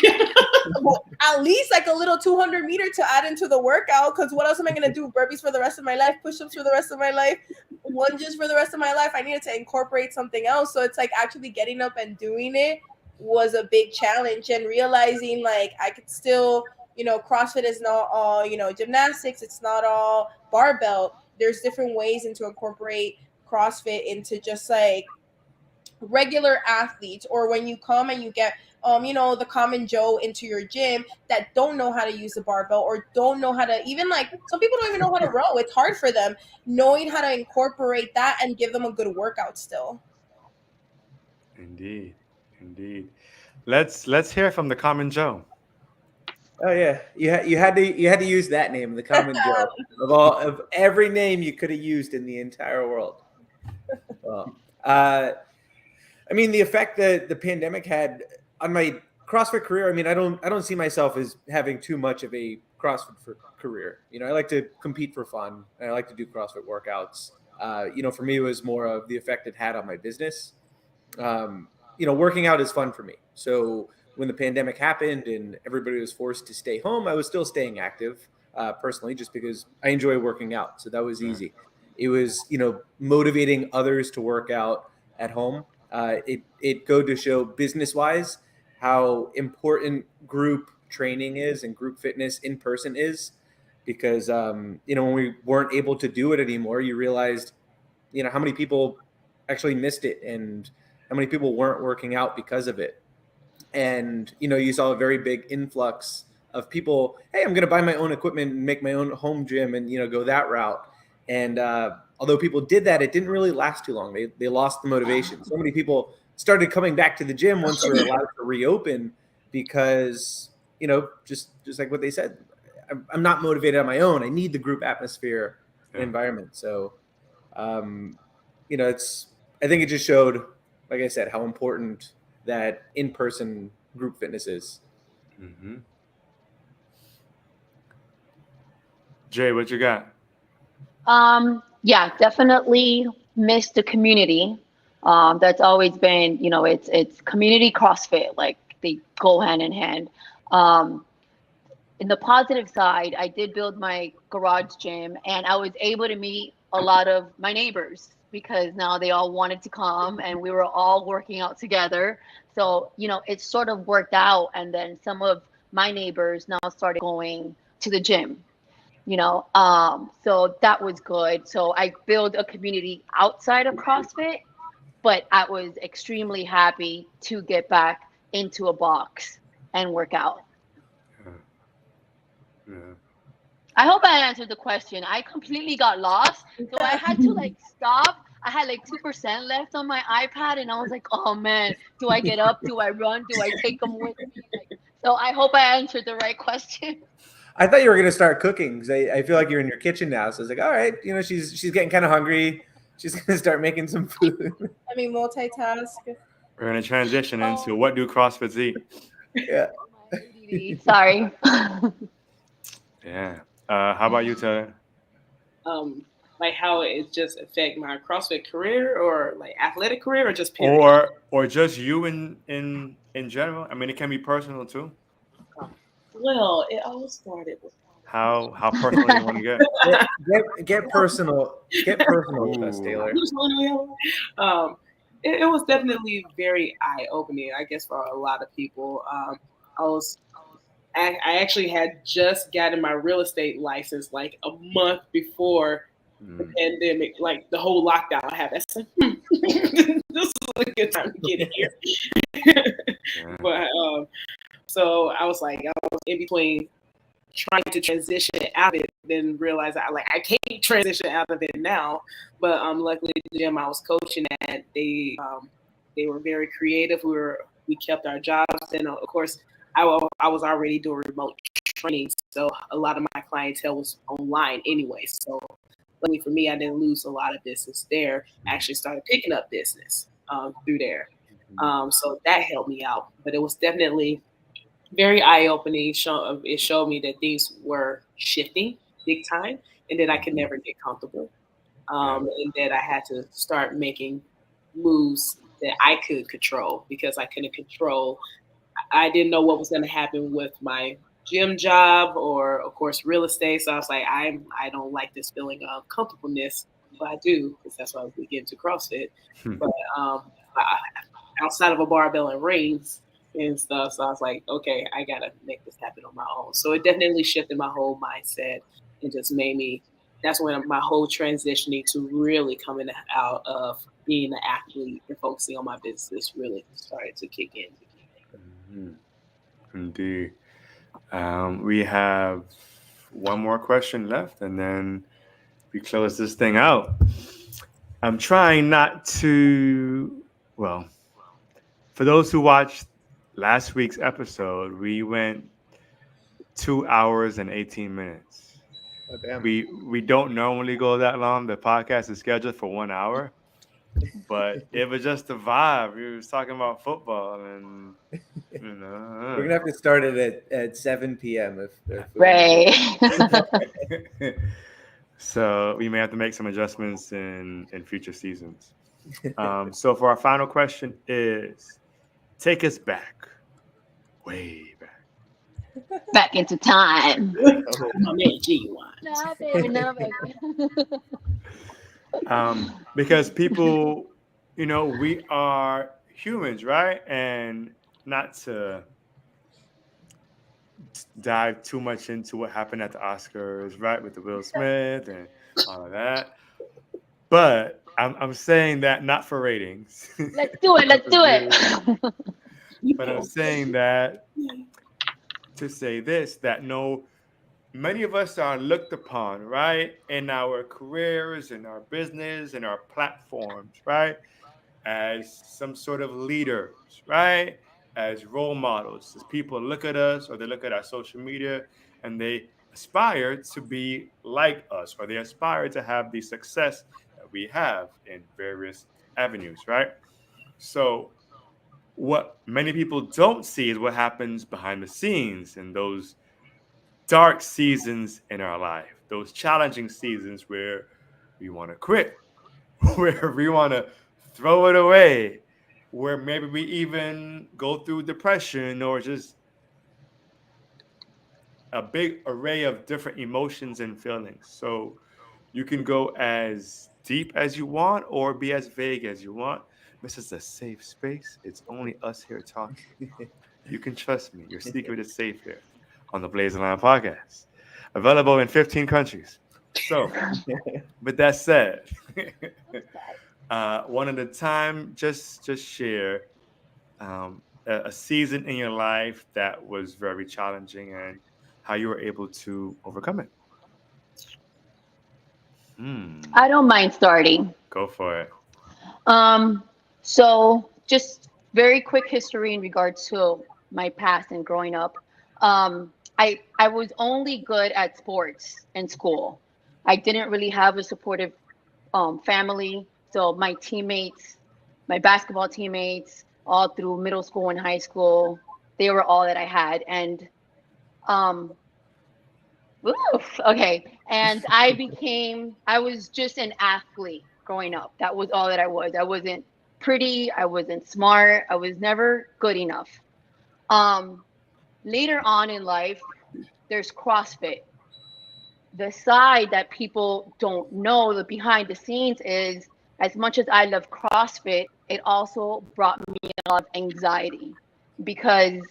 Well, at least like a little 200 meter to add into the workout, because what else am I going to do? Burpees for the rest of my life, push-ups for the rest of my life, lunges for the rest of my life. I needed to incorporate something else. So it's like actually getting up and doing it was a big challenge, and realizing like I could still, CrossFit is not all, gymnastics. It's not all barbell. There's different ways to incorporate CrossFit into just like regular athletes, or when you come and you get the common Joe into your gym that don't know how to use the barbell, or don't know how to, even like some people don't even know how to row. It's hard for them, knowing how to incorporate that and give them a good workout still. Indeed. Let's hear from the common Joe. Oh yeah, you had to use that name, the common Joe, of every name you could have used in the entire world. Well, I mean, the effect that the pandemic had on my CrossFit career. I mean, I don't see myself as having too much of a CrossFit career. I like to compete for fun, and I like to do CrossFit workouts. For me, it was more of the effect it had on my business. Working out is fun for me. So when the pandemic happened and everybody was forced to stay home, I was still staying active personally, just because I enjoy working out. So that was easy. It was, motivating others to work out at home. It go to show business wise how important group training is and group fitness in person is, because, when we weren't able to do it anymore, you realized, how many people actually missed it and how many people weren't working out because of it. And, you saw a very big influx of people, hey, I'm going to buy my own equipment and make my own home gym and, go that route. And although people did that, it didn't really last too long. They lost the motivation. So many people started coming back to the gym once we were allowed to reopen, because, just like what they said, I'm not motivated on my own. I need the group atmosphere and environment. So, I think it just showed, like I said, how important that in-person group fitness is. Mm-hmm. Jay, what you got? Yeah, definitely miss the community. That's always been, it's community CrossFit, like they go hand in hand. In the positive side, I did build my garage gym, and I was able to meet a lot of my neighbors, because now they all wanted to come and we were all working out together. So, it sort of worked out. And then some of my neighbors now started going to the gym, so that was good. So I built a community outside of CrossFit, but I was extremely happy to get back into a box and work out. Yeah. I hope I answered the question. I completely got lost. So I had to stop. I had 2% left on my iPad, and I was like, oh man, do I get up? Do I run? Do I take them with me? So I hope I answered the right question. I thought you were going to start cooking, because I feel like you're in your kitchen now. So I was like, all right, she's getting kind of hungry. She's going to start making some food. I mean, multitask. We're going to transition into what do CrossFits eat? Yeah. Sorry. Yeah. How about you, Taylor? like how it just affect my CrossFit career or like athletic career or just period? or just you in general. I mean, it can be personal too. Well, it all started with How personal you want to get? Get personal. Get personal with us, Ooh. Taylor. um, it was definitely very eye opening, I guess, for a lot of people. I was I actually had just gotten my real estate license like a month before the Mm. pandemic, like the whole lockdown happened. I said, this is a good time to get in here. Yeah. But so I was like, I was in between trying to transition out of it, then realize I can't transition out of it now. But luckily the gym I was coaching at, they were very creative. We kept our jobs, and of course I was already doing remote training, so a lot of my clientele was online anyway. So luckily for me, I didn't lose a lot of business there. I actually started picking up business through there. So that helped me out. But it was definitely very eye opening. It showed me that things were shifting big time, and that I could never get comfortable, and that I had to start making moves that I could control because I couldn't control. I didn't know what was going to happen with my gym job or, of course, real estate. So I was like, I don't like this feeling of comfortableness, but I do because that's why we get into CrossFit. But outside of a barbell and rings and stuff. So I was like, okay, I gotta make this happen on my own. So it definitely shifted my whole mindset and just made me. That's when my whole transitioning to really coming out of being an athlete and focusing on my business really started to kick in. Mhm. Indeed. We have one more question left, and then we close this thing out. I'm trying not to. Well, for those who watched last week's episode, we went 2 hours and 18 minutes. Oh, damn. We don't normally go that long. The podcast is scheduled for 1 hour, but it was just a vibe. We was talking about football, and you know. We're gonna have to start it at 7 p.m. if we Right. So we may have to make some adjustments in future seasons. So for our final question is, take us back, way back. Back into time. My man G1. No, baby, no, baby. Because people, we are humans, right? And not to dive too much into what happened at the Oscars, right, with the Will Smith and all of that. But I'm saying that not for ratings. Let's do it. Let's do it. But I'm saying that to say this, that no, many of us are looked upon, right, in our careers, in our business, in our platforms, right, as some sort of leaders, right, as role models, as people look at us or they look at our social media and they aspire to be like us or they aspire to have the success that we have in various avenues, right? So what many people don't see is what happens behind the scenes in those dark seasons in our life, those challenging seasons where we want to quit, where we want to throw it away, where maybe we even go through depression or just a big array of different emotions and feelings. So you can go as deep as you want or be as vague as you want. This is a safe space. It's only us here talking. You can trust me. Your secret is safe here on the Blazing Line podcast. Available in 15 countries. So, with that said, one at a time, just share a season in your life that was very challenging and how you were able to overcome it. I don't mind starting. Go for it. Um, so just very quick history in regards to my past and growing up. I was only good at sports in school. I didn't really have a supportive family. So my teammates, my basketball teammates, all through middle school and high school, they were all that I had. And um, Oof. Okay. And I was just an athlete growing up. That was all that I was. I wasn't pretty. I wasn't smart. I was never good enough. Um, Later on in life, there's CrossFit. The side that people don't know, the behind the scenes is, as much as I love CrossFit, it also brought me a lot of anxiety because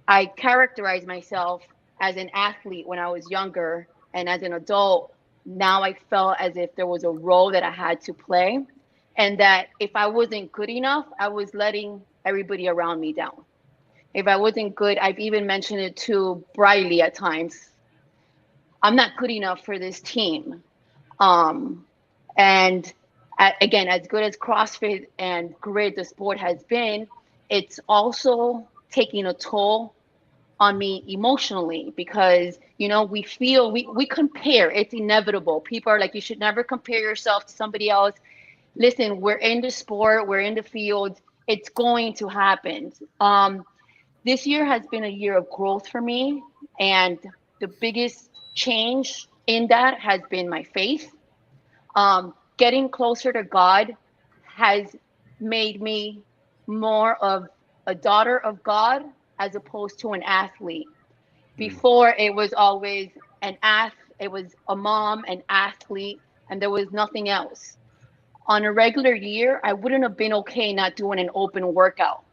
I characterized myself as an athlete when I was younger, and as an adult, now I felt as if there was a role that I had to play, and that if I wasn't good enough, I was letting everybody around me down. If I wasn't good, I've even mentioned it to Briley at times. I'm not good enough for this team. Um, and again, as good as CrossFit and great the sport has been, it's also taking a toll on me emotionally because we compare. It's inevitable. People are like, you should never compare yourself to somebody else. Listen, we're in the sport, we're in the field, it's going to happen. This year has been a year of growth for me, and the biggest change in that has been my faith. Getting closer to God has made me more of a daughter of God as opposed to an athlete. Mm. Before it was always it was a mom, an athlete, and there was nothing else. On a regular year, I wouldn't have been okay not doing an open workout.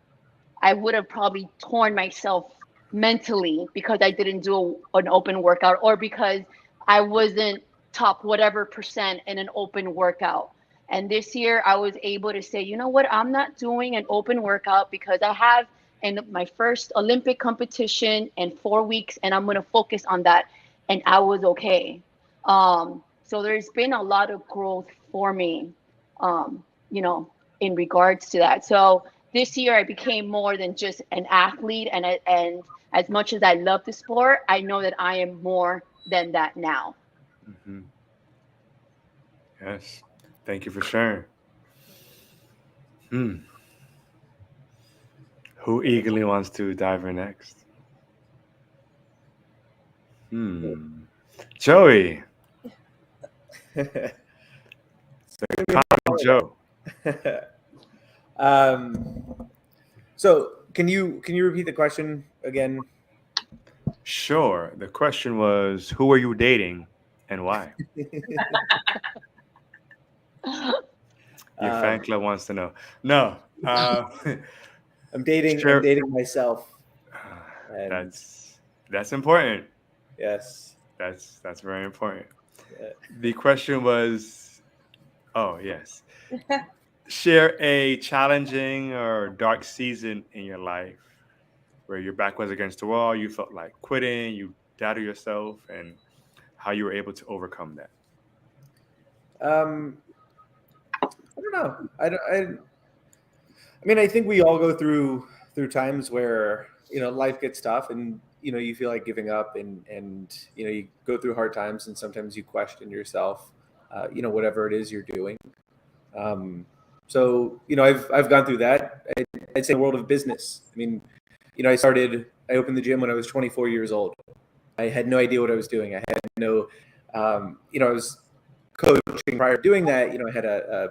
I would have probably torn myself mentally because I didn't do an open workout, or because I wasn't top whatever percent in an open workout. And this year I was able to say, you know what, I'm not doing an open workout because I have in my first Olympic competition in 4 weeks, and I'm going to focus on that. And I was okay. So there's been a lot of growth for me, um, in regards to that. So this year I became more than just an athlete, and as much as I love the sport, I know that I am more than that now. Hmm. Yes. Thank you for sharing. Hmm. Who eagerly wants to dive in next? Hmm. Joey. Joe. um, so can you repeat the question again? Sure. The question was, who are you dating and why? Your fan Um, club wants to know. No. I'm Sure. dating myself, and That's important. yes, That's very important. uh, The question was, oh yes, share a challenging or dark season in your life where your back was against the wall, you felt like quitting, you doubted yourself, and how you were able to overcome that. um, I don't know. I mean, I think we all go through times where life gets tough, and you feel like giving up, and you go through hard times, and sometimes you question yourself, whatever it is you're doing. Um, so I've gone through that. I'd say in the world of business. I mean, I opened the gym when I was 24 years old. I had no idea what I was doing. I had no, I was coaching prior to doing that. I had a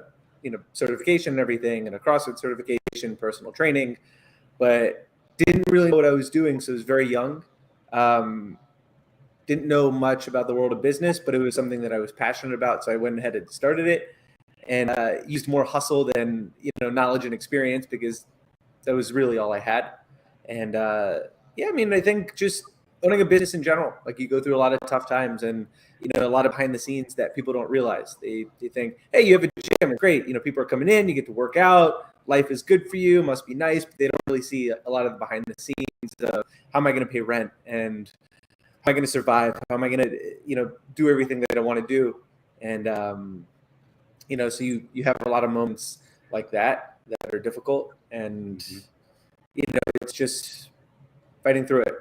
certification and everything, and a CrossFit certification, personal training, but didn't really know what I was doing. So I was very young. Um, didn't know much about the world of business, but it was something that I was passionate about. So I went ahead and started it, and used more hustle than knowledge and experience, because that was really all I had. And yeah, I mean, I think just owning a business in general, like, you go through a lot of tough times, and a lot of behind the scenes that people don't realize. They think, hey, you have a gym, it's great. People are coming in, you get to work out, life is good for you, must be nice. But they don't really see a lot of the behind the scenes of, how am I going to pay rent, and how am I going to survive? How am I going to do everything that I want to do? And so you have a lot of moments like that are difficult, and it's just fighting through it.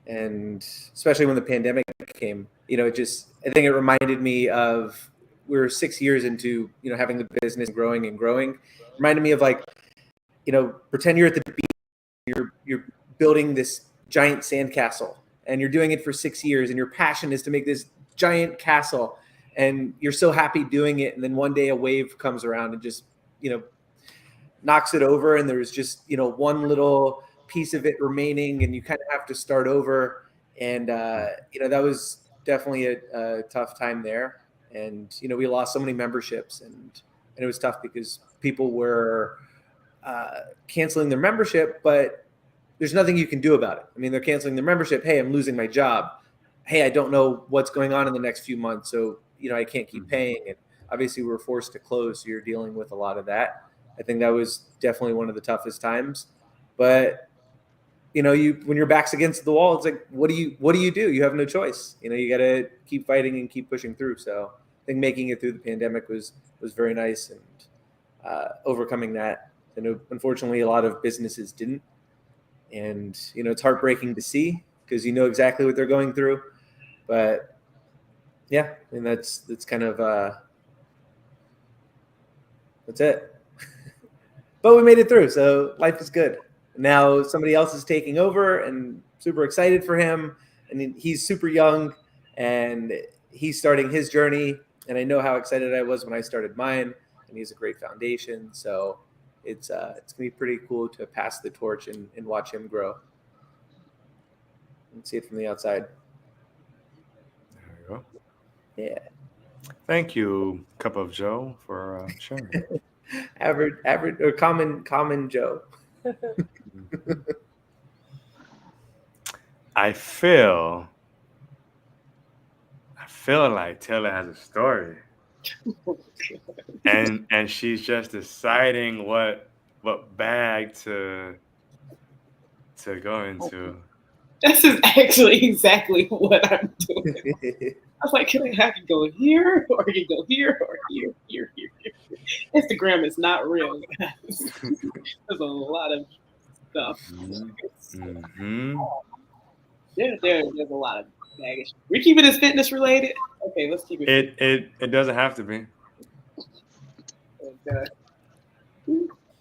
And especially when the pandemic came, I think it reminded me of, we were 6 years into having the business growing and growing. Reminded me of, like, pretend you're at the beach, you're building this giant sandcastle, and you're doing it for 6 years, and your passion is to make this giant castle, and you're so happy doing it, and then one day a wave comes around and just, knocks it over, and there's just, one little piece of it remaining, and you kind of have to start over. And that was definitely a tough time there. And we lost so many memberships, and it was tough because people were canceling their membership, but there's nothing you can do about it. I mean, they're canceling their membership. Hey, I'm losing my job. Hey, I don't know what's going on in the next few months, so I can't keep paying. And obviously we're forced to close, so you're dealing with a lot of that. I think that was definitely one of the toughest times. But when your back's against the wall, it's like, what do you do? You have no choice. You got to keep fighting and keep pushing through. So I think making it through the pandemic was very nice, and overcoming that. Unfortunately, a lot of businesses didn't, and it's heartbreaking to see because exactly what they're going through. But yeah, I mean that's kind of that's it. But we made it through, so life is good. Now somebody else is taking over, and super excited for him. And he's super young, and he's starting his journey. And I know how excited I was when I started mine, and he's a great foundation. So it's gonna be pretty cool to pass the torch and watch him grow and see it from the outside. There you go. Yeah. Thank you, Cup of Joe, for sharing. average or common Joe. I feel like Taylor has a story, and she's just deciding what bag to go into. This is actually exactly what I'm doing. I was like, I can go here, or I can go here, or here. Instagram is not real, guys. There's a lot of stuff. Mm-hmm. There's a lot of baggage. We're keeping this fitness related. Okay, let's keep it. It doesn't have to be.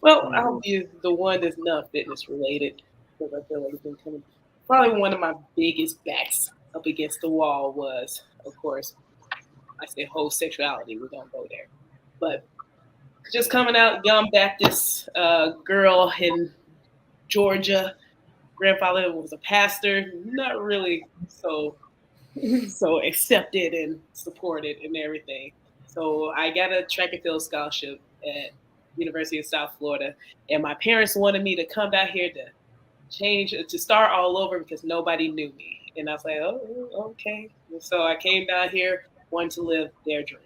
Well, I'll be the one that's not fitness related because I feel like it's been coming. Probably one of my biggest backs up against the wall was, of course, I say homosexuality. We're gonna go there, but just coming out, young Baptist girl in Georgia. Grandfather was a pastor, not really so accepted and supported and everything. So I got a track and field scholarship at University of South Florida, and my parents wanted me to come down here to start all over because nobody knew me. And I was like, oh, okay. And so I came down here wanting to live their dream.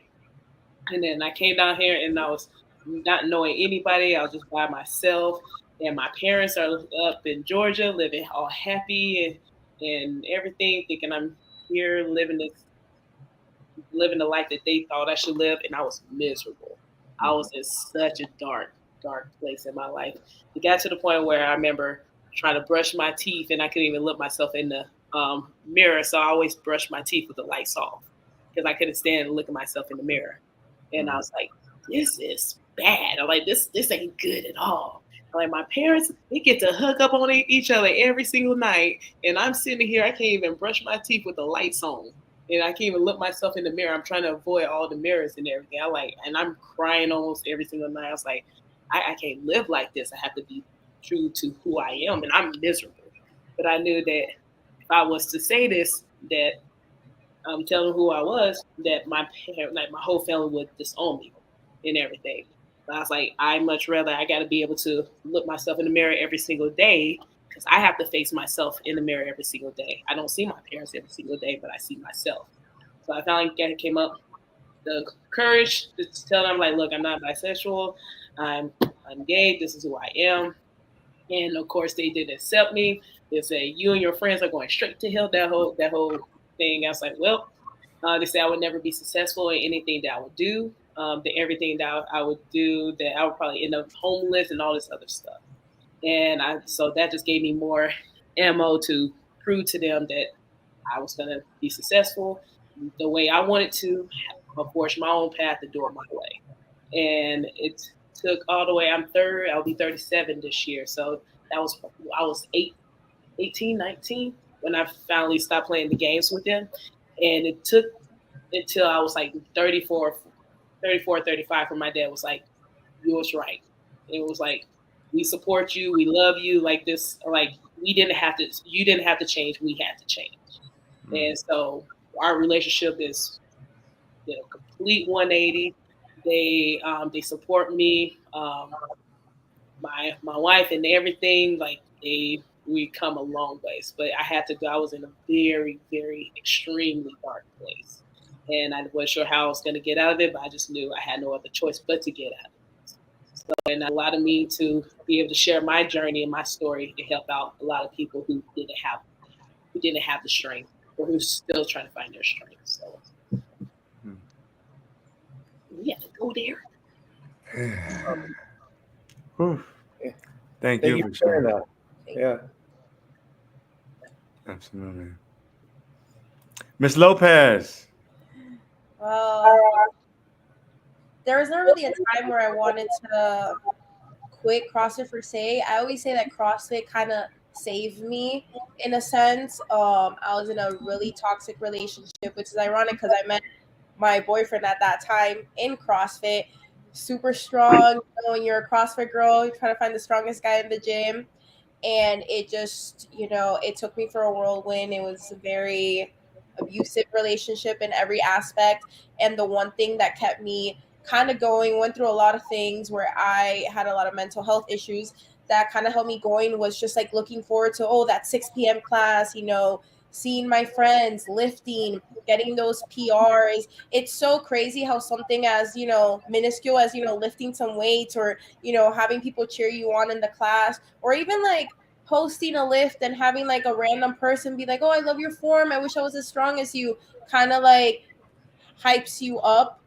And then I came down here and I was not knowing anybody. I was just by myself. And my parents are up in Georgia, living all happy and everything, thinking I'm here living the life that they thought I should live. And I was miserable. I was in such a dark place in my life. It got to the point where I remember trying to brush my teeth and I couldn't even look myself in the mirror. So I always brushed my teeth with the lights off because I couldn't stand looking myself in the mirror. And I was like, this is bad. I'm like, this ain't good at all. I'm like, my parents, they get to hook up on each other every single night. And I'm sitting here, I can't even brush my teeth with the lights on. And I can't even look myself in the mirror. I'm trying to avoid all the mirrors and everything. And I'm crying almost every single night. I was like, I can't live like this. I have to be true to who I am. And I'm miserable. But I knew that if I was to say this, that I'm telling who I was, that my whole family would disown me and everything. But I was like, I got to be able to look myself in the mirror every single day because I have to face myself in the mirror every single day. I don't see my parents every single day, but I see myself. So I finally came up the courage to tell them, like, look, I'm not bisexual. I'm gay. This is who I am. And of course, they didn't accept me. They said, you and your friends are going straight to hell. That whole thing. I was like, well, they said I would never be successful in anything that I would do. That everything that I would do, that I would probably end up homeless and all this other stuff. And so that just gave me more ammo to prove to them that I was going to be successful the way I wanted to, forge my own path to do it my way. And it took all the way. I'll be 37 this year. So I was 18, 19 when I finally stopped playing the games with them. And it took until I was like 34, 35 for my dad was like, you was right. It was like, we support you, we love you, like this, like you didn't have to change, we had to change. And so our relationship is a complete 180. They support me, my wife and everything. Like we come a long ways. But I had to go. I was in a very, very extremely dark place. And I wasn't sure how I was going to get out of it, but I just knew I had no other choice but to get out of it. So, and that allowed me to be able to share my journey and my story to help out a lot of people who didn't have the strength or who's still trying to find their strength. So we have to go there. Thank you for sharing that. Yeah. Absolutely. Miss Lopez. Well, there was not really a time where I wanted to quit CrossFit per se. I always say that CrossFit kind of saved me in a sense. I was in a really toxic relationship, which is ironic because I met my boyfriend at that time in CrossFit. Super strong. You know, when you're a CrossFit girl, you try to find the strongest guy in the gym. And it just, it took me for a whirlwind. It was a very abusive relationship in every aspect. And the one thing that kept me kind of going, went through a lot of things where I had a lot of mental health issues that kind of helped me going was just like looking forward to, that 6 p.m. class, seeing my friends lifting, getting those PRs. It's so crazy how something as, minuscule as, lifting some weights or, having people cheer you on in the class, or even like posting a lift and having like a random person be like, oh, I love your form, I wish I was as strong as you, kind of like hypes you up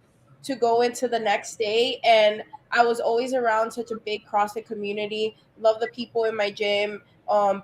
to go into the next day. And I was always around such a big CrossFit community. Love the people in my gym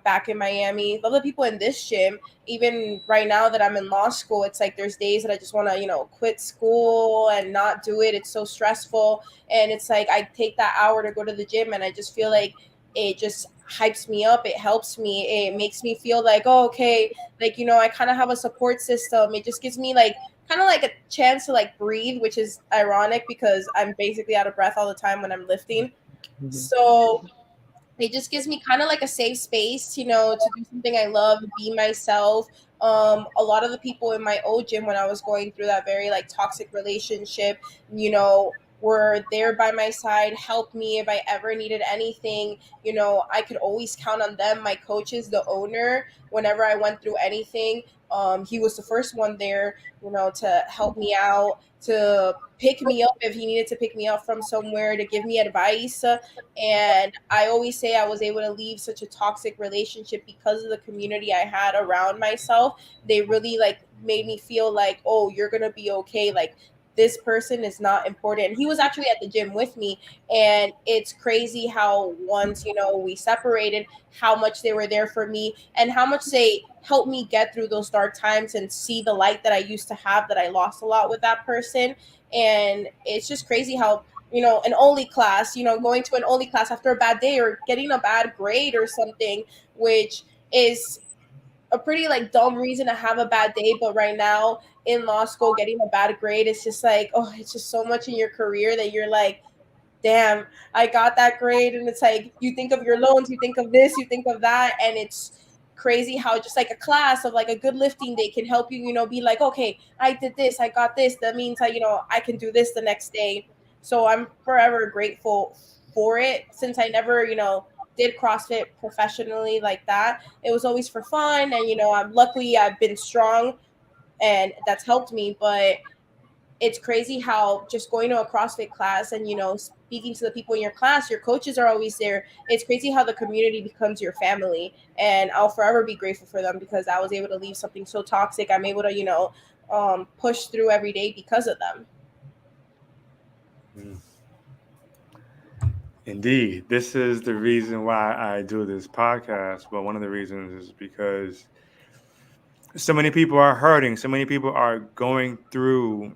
back in Miami. Love the people in this gym. Even right now that I'm in law school, it's like there's days that I just want to, quit school and not do it. It's so stressful. And it's like I take that hour to go to the gym and I just feel like it just hypes me up. It helps me. It makes me feel like, oh, okay, like, I kind of have a support system. It just gives me like kind of like a chance to like breathe, which is ironic because I'm basically out of breath all the time when I'm lifting. So it just gives me kind of like a safe space, to do something I love, be myself. A lot of the people in my old gym when I was going through that very like toxic relationship, were there by my side, helped me if I ever needed anything. I could always count on them. My coaches, the owner, whenever I went through anything, he was the first one there, to help me out, to pick me up if he needed to pick me up from somewhere, to give me advice. And I always say I was able to leave such a toxic relationship because of the community I had around myself. They really like made me feel like, oh, you're going to be okay. Like this person is not important. And he was actually at the gym with me. And it's crazy how once, we separated, how much they were there for me and how much they helped me get through those dark times and see the light that I used to have that I lost a lot with that person. And it's just crazy how an only class, going to an only class after a bad day or getting a bad grade or something, which is a pretty like dumb reason to have a bad day. But right now in law school, getting a bad grade is just like, oh, it's just so much in your career that you're like, damn, I got that grade. And it's like, you think of your loans, you think of this, you think of that. And it's crazy how just like a class of like a good lifting day can help you, be like, okay, I did this, I got this. That means I can do this the next day. So I'm forever grateful for it since I never, did CrossFit professionally like that. It was always for fun. And, I'm luckily I've been strong and that's helped me. But it's crazy how just going to a CrossFit class and, speaking to the people in your class, your coaches are always there. It's crazy how the community becomes your family. And I'll forever be grateful for them because I was able to leave something so toxic. I'm able to, push through every day because of them. Indeed. This is the reason why I do this podcast. But one of the reasons is because so many people are hurting. So many people are going through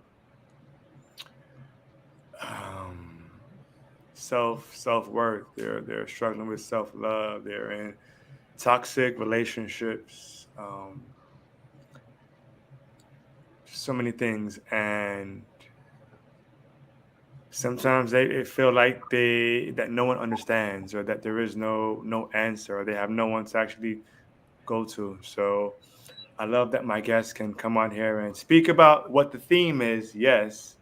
self-worth. They're struggling with self-love. They're in toxic relationships. so many things, and sometimes they feel like that no one understands, or that there is no answer, or they have no one to actually go to. So I love that my guests can come on here and speak about what the theme is, yes,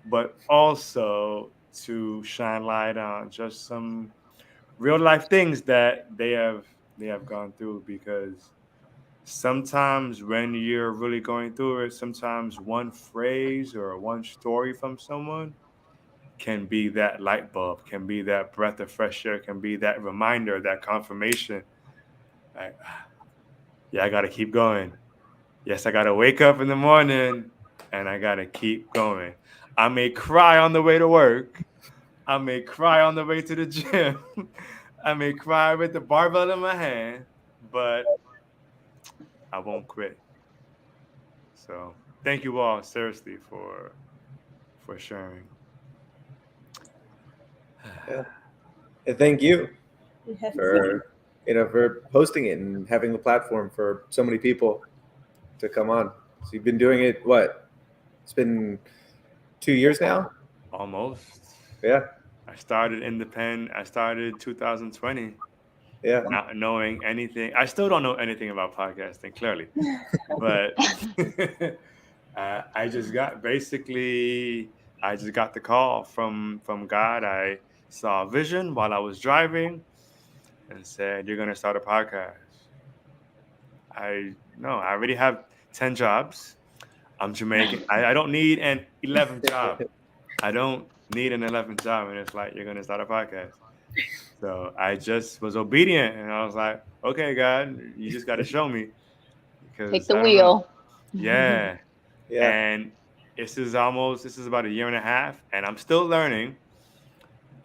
but also to shine light on just some real life things that they have gone through. Because sometimes when you're really going through it, sometimes one phrase or one story from someone can be that light bulb, can be that breath of fresh air, can be that reminder, that confirmation. Like, yeah, I got to keep going. Yes, I got to wake up in the morning and I got to keep going. I may cry on the way to work. I may cry on the way to the gym. I may cry with the barbell in my hand, but I won't quit. So thank you all seriously for sharing. Yeah. And thank you Yes. for for hosting it and having the platform for so many people to come on. So you've been doing it what? It's been 2 years now. Almost. Yeah, I started independent. I started 2020, yeah. not knowing anything. I still don't know anything about podcasting, clearly, but I just got basically. I just got the call from God. I saw a vision while I was driving and said, "You're gonna start a podcast." I no, I already have 10 jobs. I'm Jamaican. I don't need an 11th job. I don't need an 11th job, and it's like, you're gonna start a podcast. So I just was obedient, and I was like, okay, God, you just got to show me, Take because the I don't know. wheel. Yeah, Yeah. and this is about a year and a half, and I'm still learning.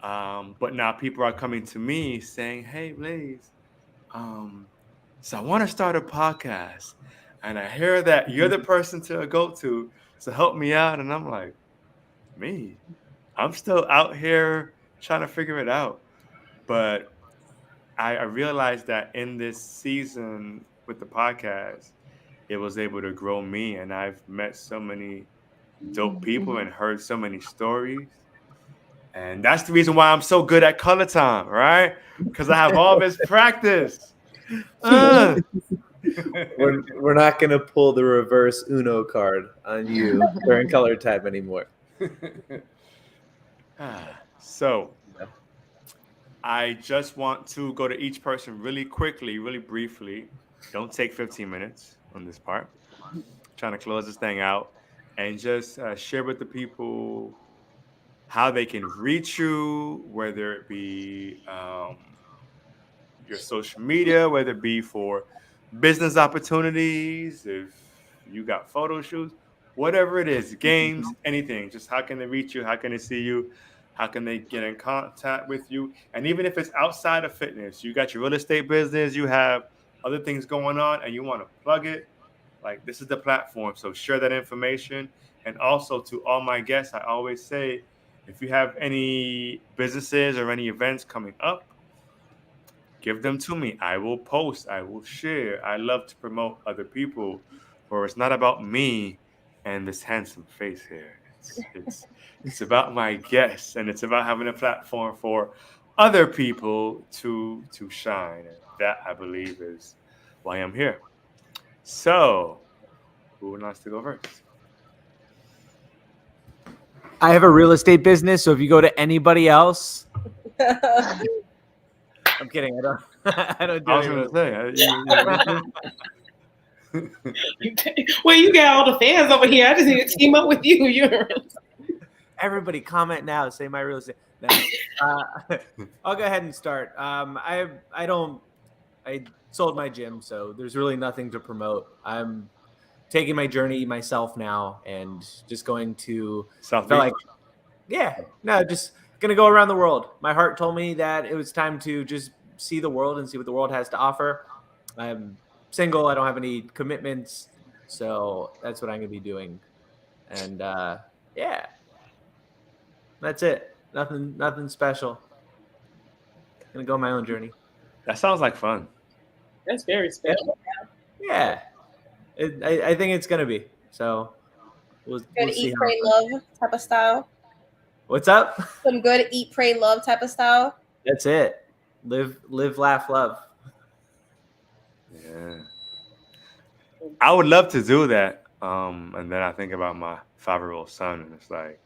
But now people are coming to me saying, "Hey, Blaze, um, so I want to start a podcast, and I hear that you're the person to go to help me out," and I'm like, me? I'm still out here trying to figure it out. But I realized that in this season with the podcast, it was able to grow me, and I've met so many dope people and heard so many stories. And that's the reason why I'm so good at color time, right? Because I have all this practice. Uh. We're not gonna pull the reverse Uno card on you during color time anymore. So I just want to go to each person really quickly, really briefly. Don't take 15 minutes on this part. Trying to close this thing out, and just share with the people how they can reach you, whether it be your social media, whether it be for business opportunities, if you got photo shoots, whatever it is, games, anything. Just how can they reach you? How can they see you? How can they get in contact with you? And even if it's outside of fitness, you got your real estate business, you have other things going on, and you want to plug it, like, this is the platform. So share that information. And also, to all my guests, I always say, if you have any businesses or any events coming up, give them to me. I will post, I will share. I love to promote other people, for it's not about me and this handsome face here. It's about my guests, and it's about having a platform for other people to shine. And that, I believe, is why I'm here. So, who wants to go first? I have a real estate business, so if you go to anybody else, I'm kidding. I don't. I don't do I was any going real to say, Well, you got all the fans over here. I just need to team up with you. You're Everybody comment now. Say my real estate. No. I'll go ahead and start. I sold my gym, so there's really nothing to promote. I'm taking my journey myself now, and just going to South feel Beach. just gonna go around the world. My heart told me that it was time to just see the world and see what the world has to offer. I'm single. I don't have any commitments, so that's what I'm gonna be doing. And yeah, that's it. Nothing special. Gonna go on my own journey. That sounds like fun. That's very Yeah. special. Yeah, I think it's gonna be. So we'll Good see eat, how it pray, goes. love type of style. What's up? Some good eat, pray, love type of style. That's it. Live, laugh, love. Yeah. I would love to do that. And then I think about my 5-year-old son, and it's like,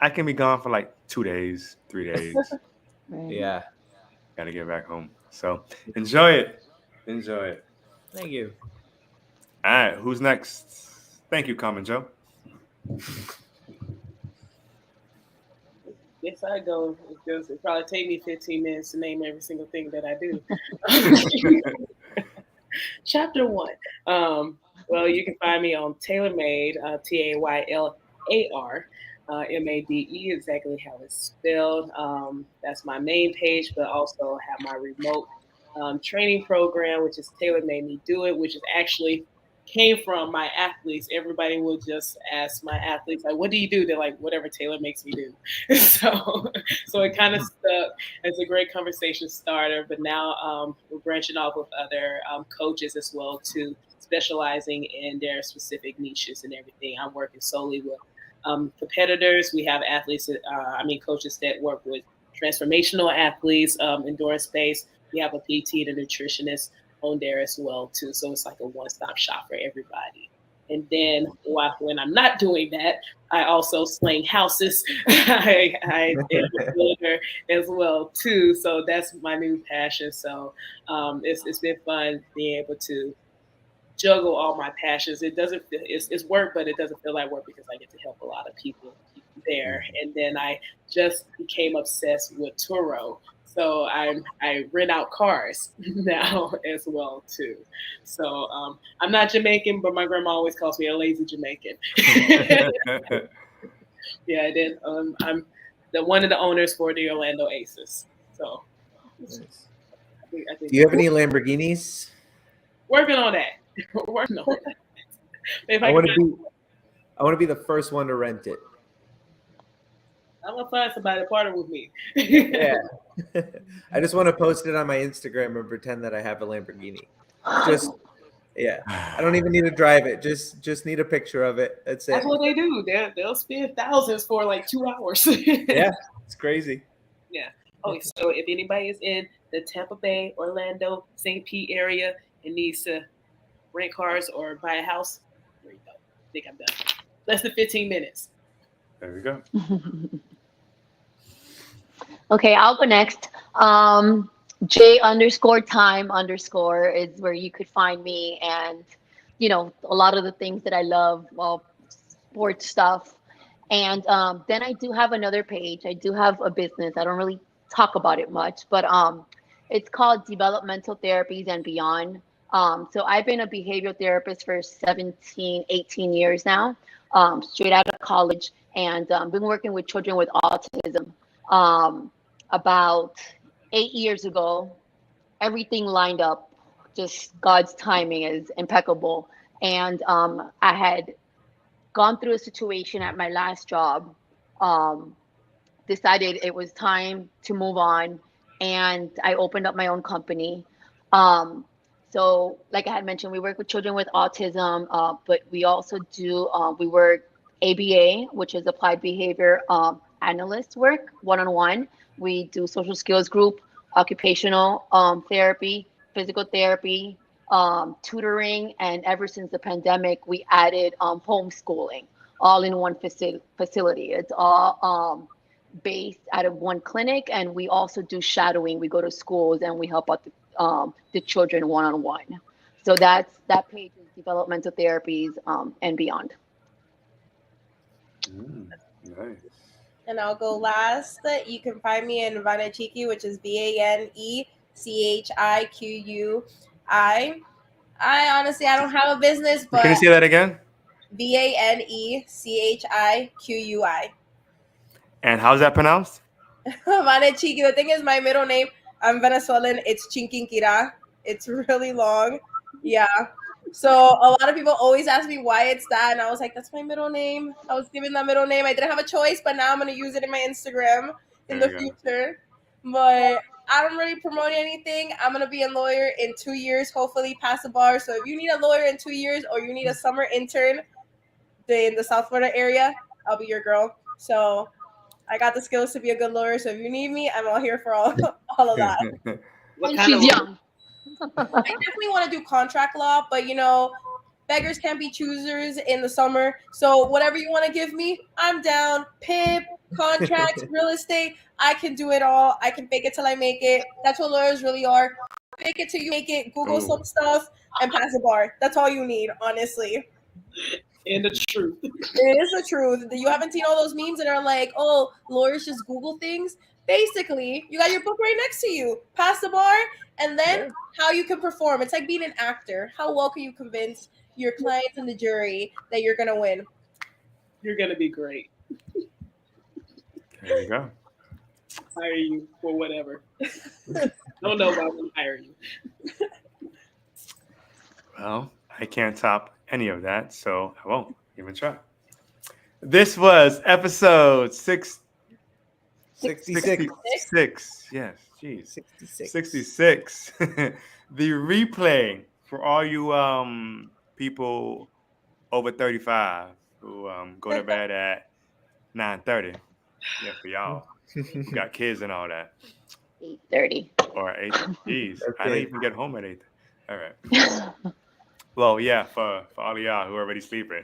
I can be gone for like 2 days, 3 days. Right. Yeah. Got to get back home. So enjoy it. Enjoy it. Thank you. All right. Who's next? Thank you, Common Joe. Yes, I go. It probably take me 15 minutes to name every single thing that I do. Chapter 1. Well, you can find me on TaylorMade, TAYLAR. MADE, exactly how it's spelled. That's my main page, but also have my remote training program, which is Taylor Made Me Do It, which is actually came from my athletes. Everybody will just ask my athletes, like, what do you do? They're like, whatever Taylor makes me do. So it kind of stuck as a great conversation starter. But now we're branching off with other coaches as well, too, specializing in their specific niches and everything. I'm working solely with competitors. We have athletes, coaches that work with transformational athletes, endurance space. We have a PT and a nutritionist on there as well too. So it's like a one-stop shop for everybody. And then when I'm not doing that, I also sling houses. I am a builder as well too. So that's my new passion. So it's been fun being able to juggle all my passions. It doesn't it's work, but it doesn't feel like work because I get to help a lot of people there. And then I just became obsessed with Turo. So I rent out cars now as well too. So I'm not Jamaican, but my grandma always calls me a lazy Jamaican. Yeah, and then I'm one of the owners for the Orlando Aces. So Nice. I think Do you have any Lamborghinis? working on that. Working on that. If I I want can to be the first one to rent it. I'm gonna find somebody to partner with me. Yeah. I just want to post it on my Instagram and pretend that I have a Lamborghini. Just yeah. I don't even need to drive it. Just need a picture of it. That's it. That's what they do. They'll spend thousands for like 2 hours. Yeah, it's crazy. Yeah. Oh, so if anybody is in the Tampa Bay, Orlando, St. Pete area and needs to rent cars or buy a house, there you go. I think I'm done. Less than 15 minutes. There we go. Okay, I'll go next. J_time_ is where you could find me, and a lot of the things that I love, well, sports stuff. And then I do have another page. I do have a business. I don't really talk about it much, but it's called Developmental Therapies and Beyond. So I've been a behavioral therapist for 17, 18 years now, straight out of college, and been working with children with autism. About 8 years ago, everything lined up. Just God's timing is impeccable. And I had gone through a situation at my last job, decided it was time to move on, and I opened up my own company. So, like I had mentioned, we work with children with autism, but we also do, we work ABA, which is applied behavior analyst work, one-on-one. We do social skills group, occupational therapy, physical therapy, tutoring, and ever since the pandemic, we added homeschooling all in one facility. It's all based out of one clinic, and we also do shadowing. We go to schools and we help out the children one-on-one. So that page is developmental therapies and beyond. Nice. And I'll go last. You can find me in Vanechiki, which is BANECHIQUI. I honestly, I don't have a business, but Can you say that again? BANECHIQUI. And how's that pronounced? Vanechiki. The thing is, my middle name, I'm Venezuelan. It's Chinquinquira. It's really long. Yeah. So a lot of people always ask me why it's that, and I was like, that's my middle name. I was given that middle name. I didn't have a choice, but now I'm gonna use it in my Instagram in the future. But I don't really promote anything. I'm gonna be a lawyer in 2 years, hopefully pass the bar. So if you need a lawyer in 2 years or you need a summer intern in the South Florida area, I'll be your girl. So I got the skills to be a good lawyer. So if you need me, I'm all here for all of that. What And kind she's of young. I definitely want to do contract law, but beggars can't be choosers in the summer. So whatever you want to give me, I'm down. PIP, contracts, real estate, I can do it all. I can fake it till I make it. That's what lawyers really are. Fake it till you make it. Google some stuff and pass the bar. That's all you need, honestly. and the truth? It is the truth. You haven't seen all those memes that are like, oh, lawyers just Google things. Basically, you got your book right next to you. Pass the bar, and then how you can perform. It's like being an actor. How well can you convince your clients and the jury that you're gonna win? You're gonna be great. There you go. Hire you for whatever. Don't know if I will hire you. Well, I can't top any of that, so I won't even try. This was episode 66. 66. Yes, geez. 66. 66. The replay for all you people over 35 who go to bed at 9:30. Yeah, for y'all who got kids and all that. 8:30. Or 8. Geez, I Okay. didn't even get home at 8. All right. Well, yeah, for all of y'all who are already sleeping,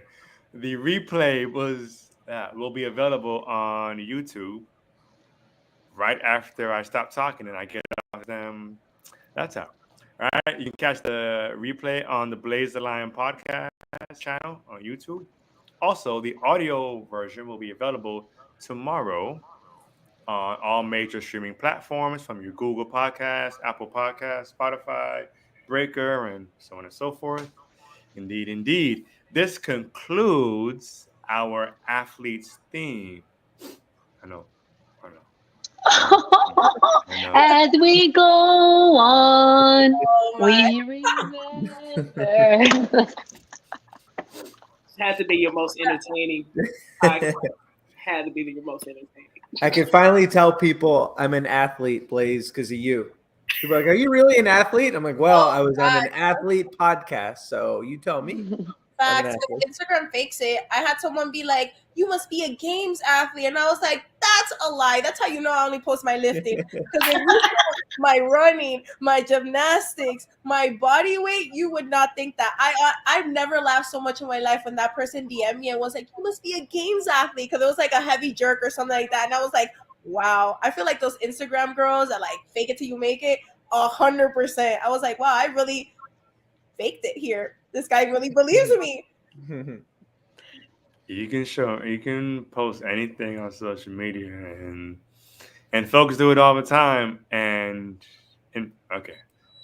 the replay will be available on YouTube right after I stop talking and I get off them. That's how. All right, you can catch the replay on the Blaze the Lion podcast channel on YouTube. Also, the audio version will be available tomorrow on all major streaming platforms from your Google Podcasts, Apple Podcasts, Spotify, Breaker, and so on and so forth. Indeed, indeed. This concludes our athletes theme. I know. As we go on, Oh my! we remember. Had to be your most entertaining podcast. Had to be your most entertaining. I can finally tell people I'm an athlete, Blaze, because of you. People are like, are you really an athlete? I'm like, well, I was on an athlete podcast, so you tell me. I'm an Facts. athlete. Instagram fakes it. I had someone be like, "You must be a games athlete," and I was like, "That's a lie. That's how you know I only post my lifting. Because if you saw my running, my gymnastics, my body weight, you would not think that. I've never laughed so much in my life when that person DM'd me and was like, "You must be a games athlete," because it was like a heavy jerk or something like that, and I was like, "Wow." I feel like those Instagram girls that like fake it till you make it. 100%. I was like, "Wow, I really faked it here. This guy really believes in me." You can post anything on social media and folks do it all the time and okay.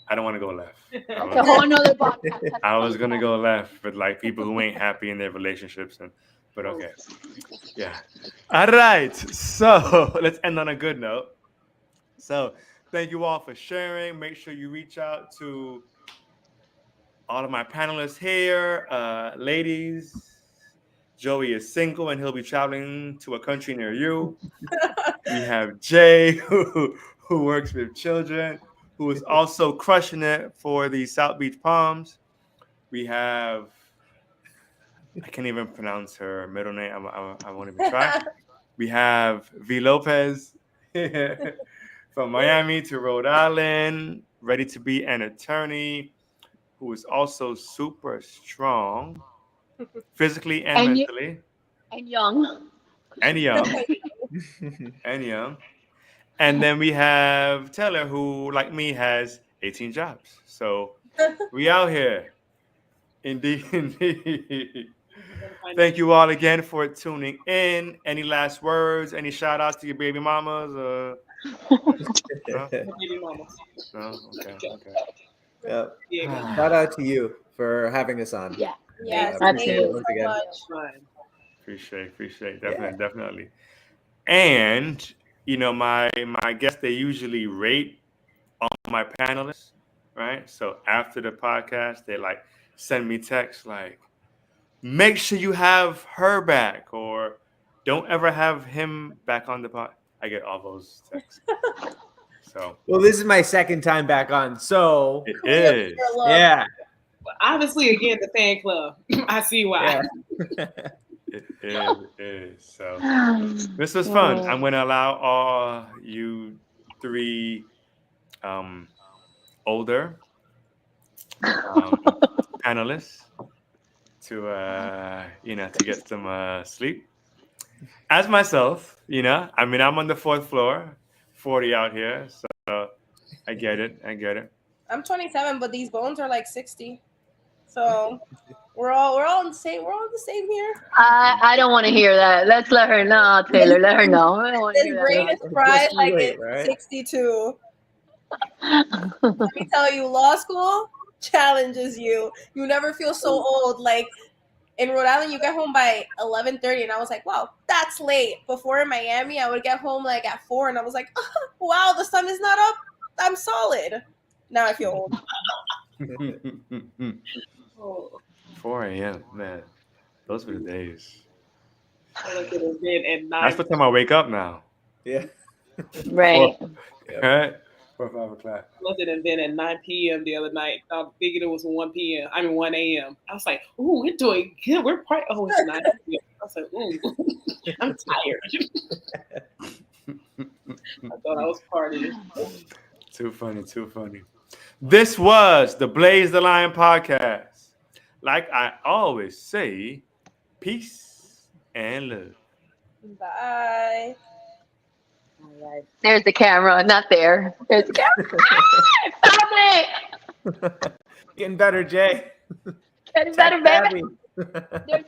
I don't want to go left. That's a whole nother podcast. I was gonna go left with like people who ain't happy in their relationships but okay. Yeah. All right. So let's end on a good note. So thank you all for sharing. Make sure you reach out to all of my panelists here. Ladies, Joey is single and he'll be traveling to a country near you. We have Jay, who works with children, who is also crushing it for the South Beach Palms. We have, I can't even pronounce her middle name. I won't even try. We have V. Lopez from Miami to Rhode Island, ready to be an attorney, who is also super strong, physically and mentally. And young. And young. And young. And then we have Taylor, who, like me, has 18 jobs. So we out here. Indeed, indeed. Thank you all again for tuning in. Any last words? Any shout outs to your baby mamas? No? Baby mamas. No? Okay. Yep. Yeah, Shout out to you for having us on. Yeah. Yes, Appreciate thank it you once so again. much. fun. Appreciate. Definitely. And my guests, they usually rate all my panelists, right? So after the podcast, they like send me texts like, make sure you have her back, or don't ever have him back on the pod. I get all those texts. So Well, this is my second time back on, so it Kudos to is. your love. yeah. Obviously, again, the fan club. I see why. Yeah. It is. So this was fun. I'm going to allow all you three older panelists to to get some sleep. As myself, I mean, I'm on the 4th floor, 40 out here, so I get it. I'm 27, but these bones are like 60. So we're all the same. We're all the same here. I don't want to hear that. Let's let her know, Taylor. Let her know. I don't want to This hear brain that. is fried Just like wait, it's right? 62. Let me tell you, law school challenges you. You never feel so old. Like in Rhode Island, you get home by 11:30, and I was like, wow, that's late. Before in Miami, I would get home like at 4, and I was like, oh, wow, the sun is not up. I'm solid. Now I feel old. 4 a.m. Man, those were the days. I look at it then at 9. That's what time I wake up now. Yeah. Right. Right? 4 or 5 o'clock. I looked at it then at 9 p.m. the other night. I figured it was 1 p.m. I mean 1 a.m. I was like, "Ooh, we're doing good. We're part." Oh, it's 9 p.m. I was like, "Ooh, I'm tired." I thought I was partying. Too funny. This was the Blaze the Lion podcast. Like I always say, peace and love. Bye. All right. There's the camera. Not there. There's the camera. Stop it. Getting better, Jay. Getting better, baby. Tabby. There's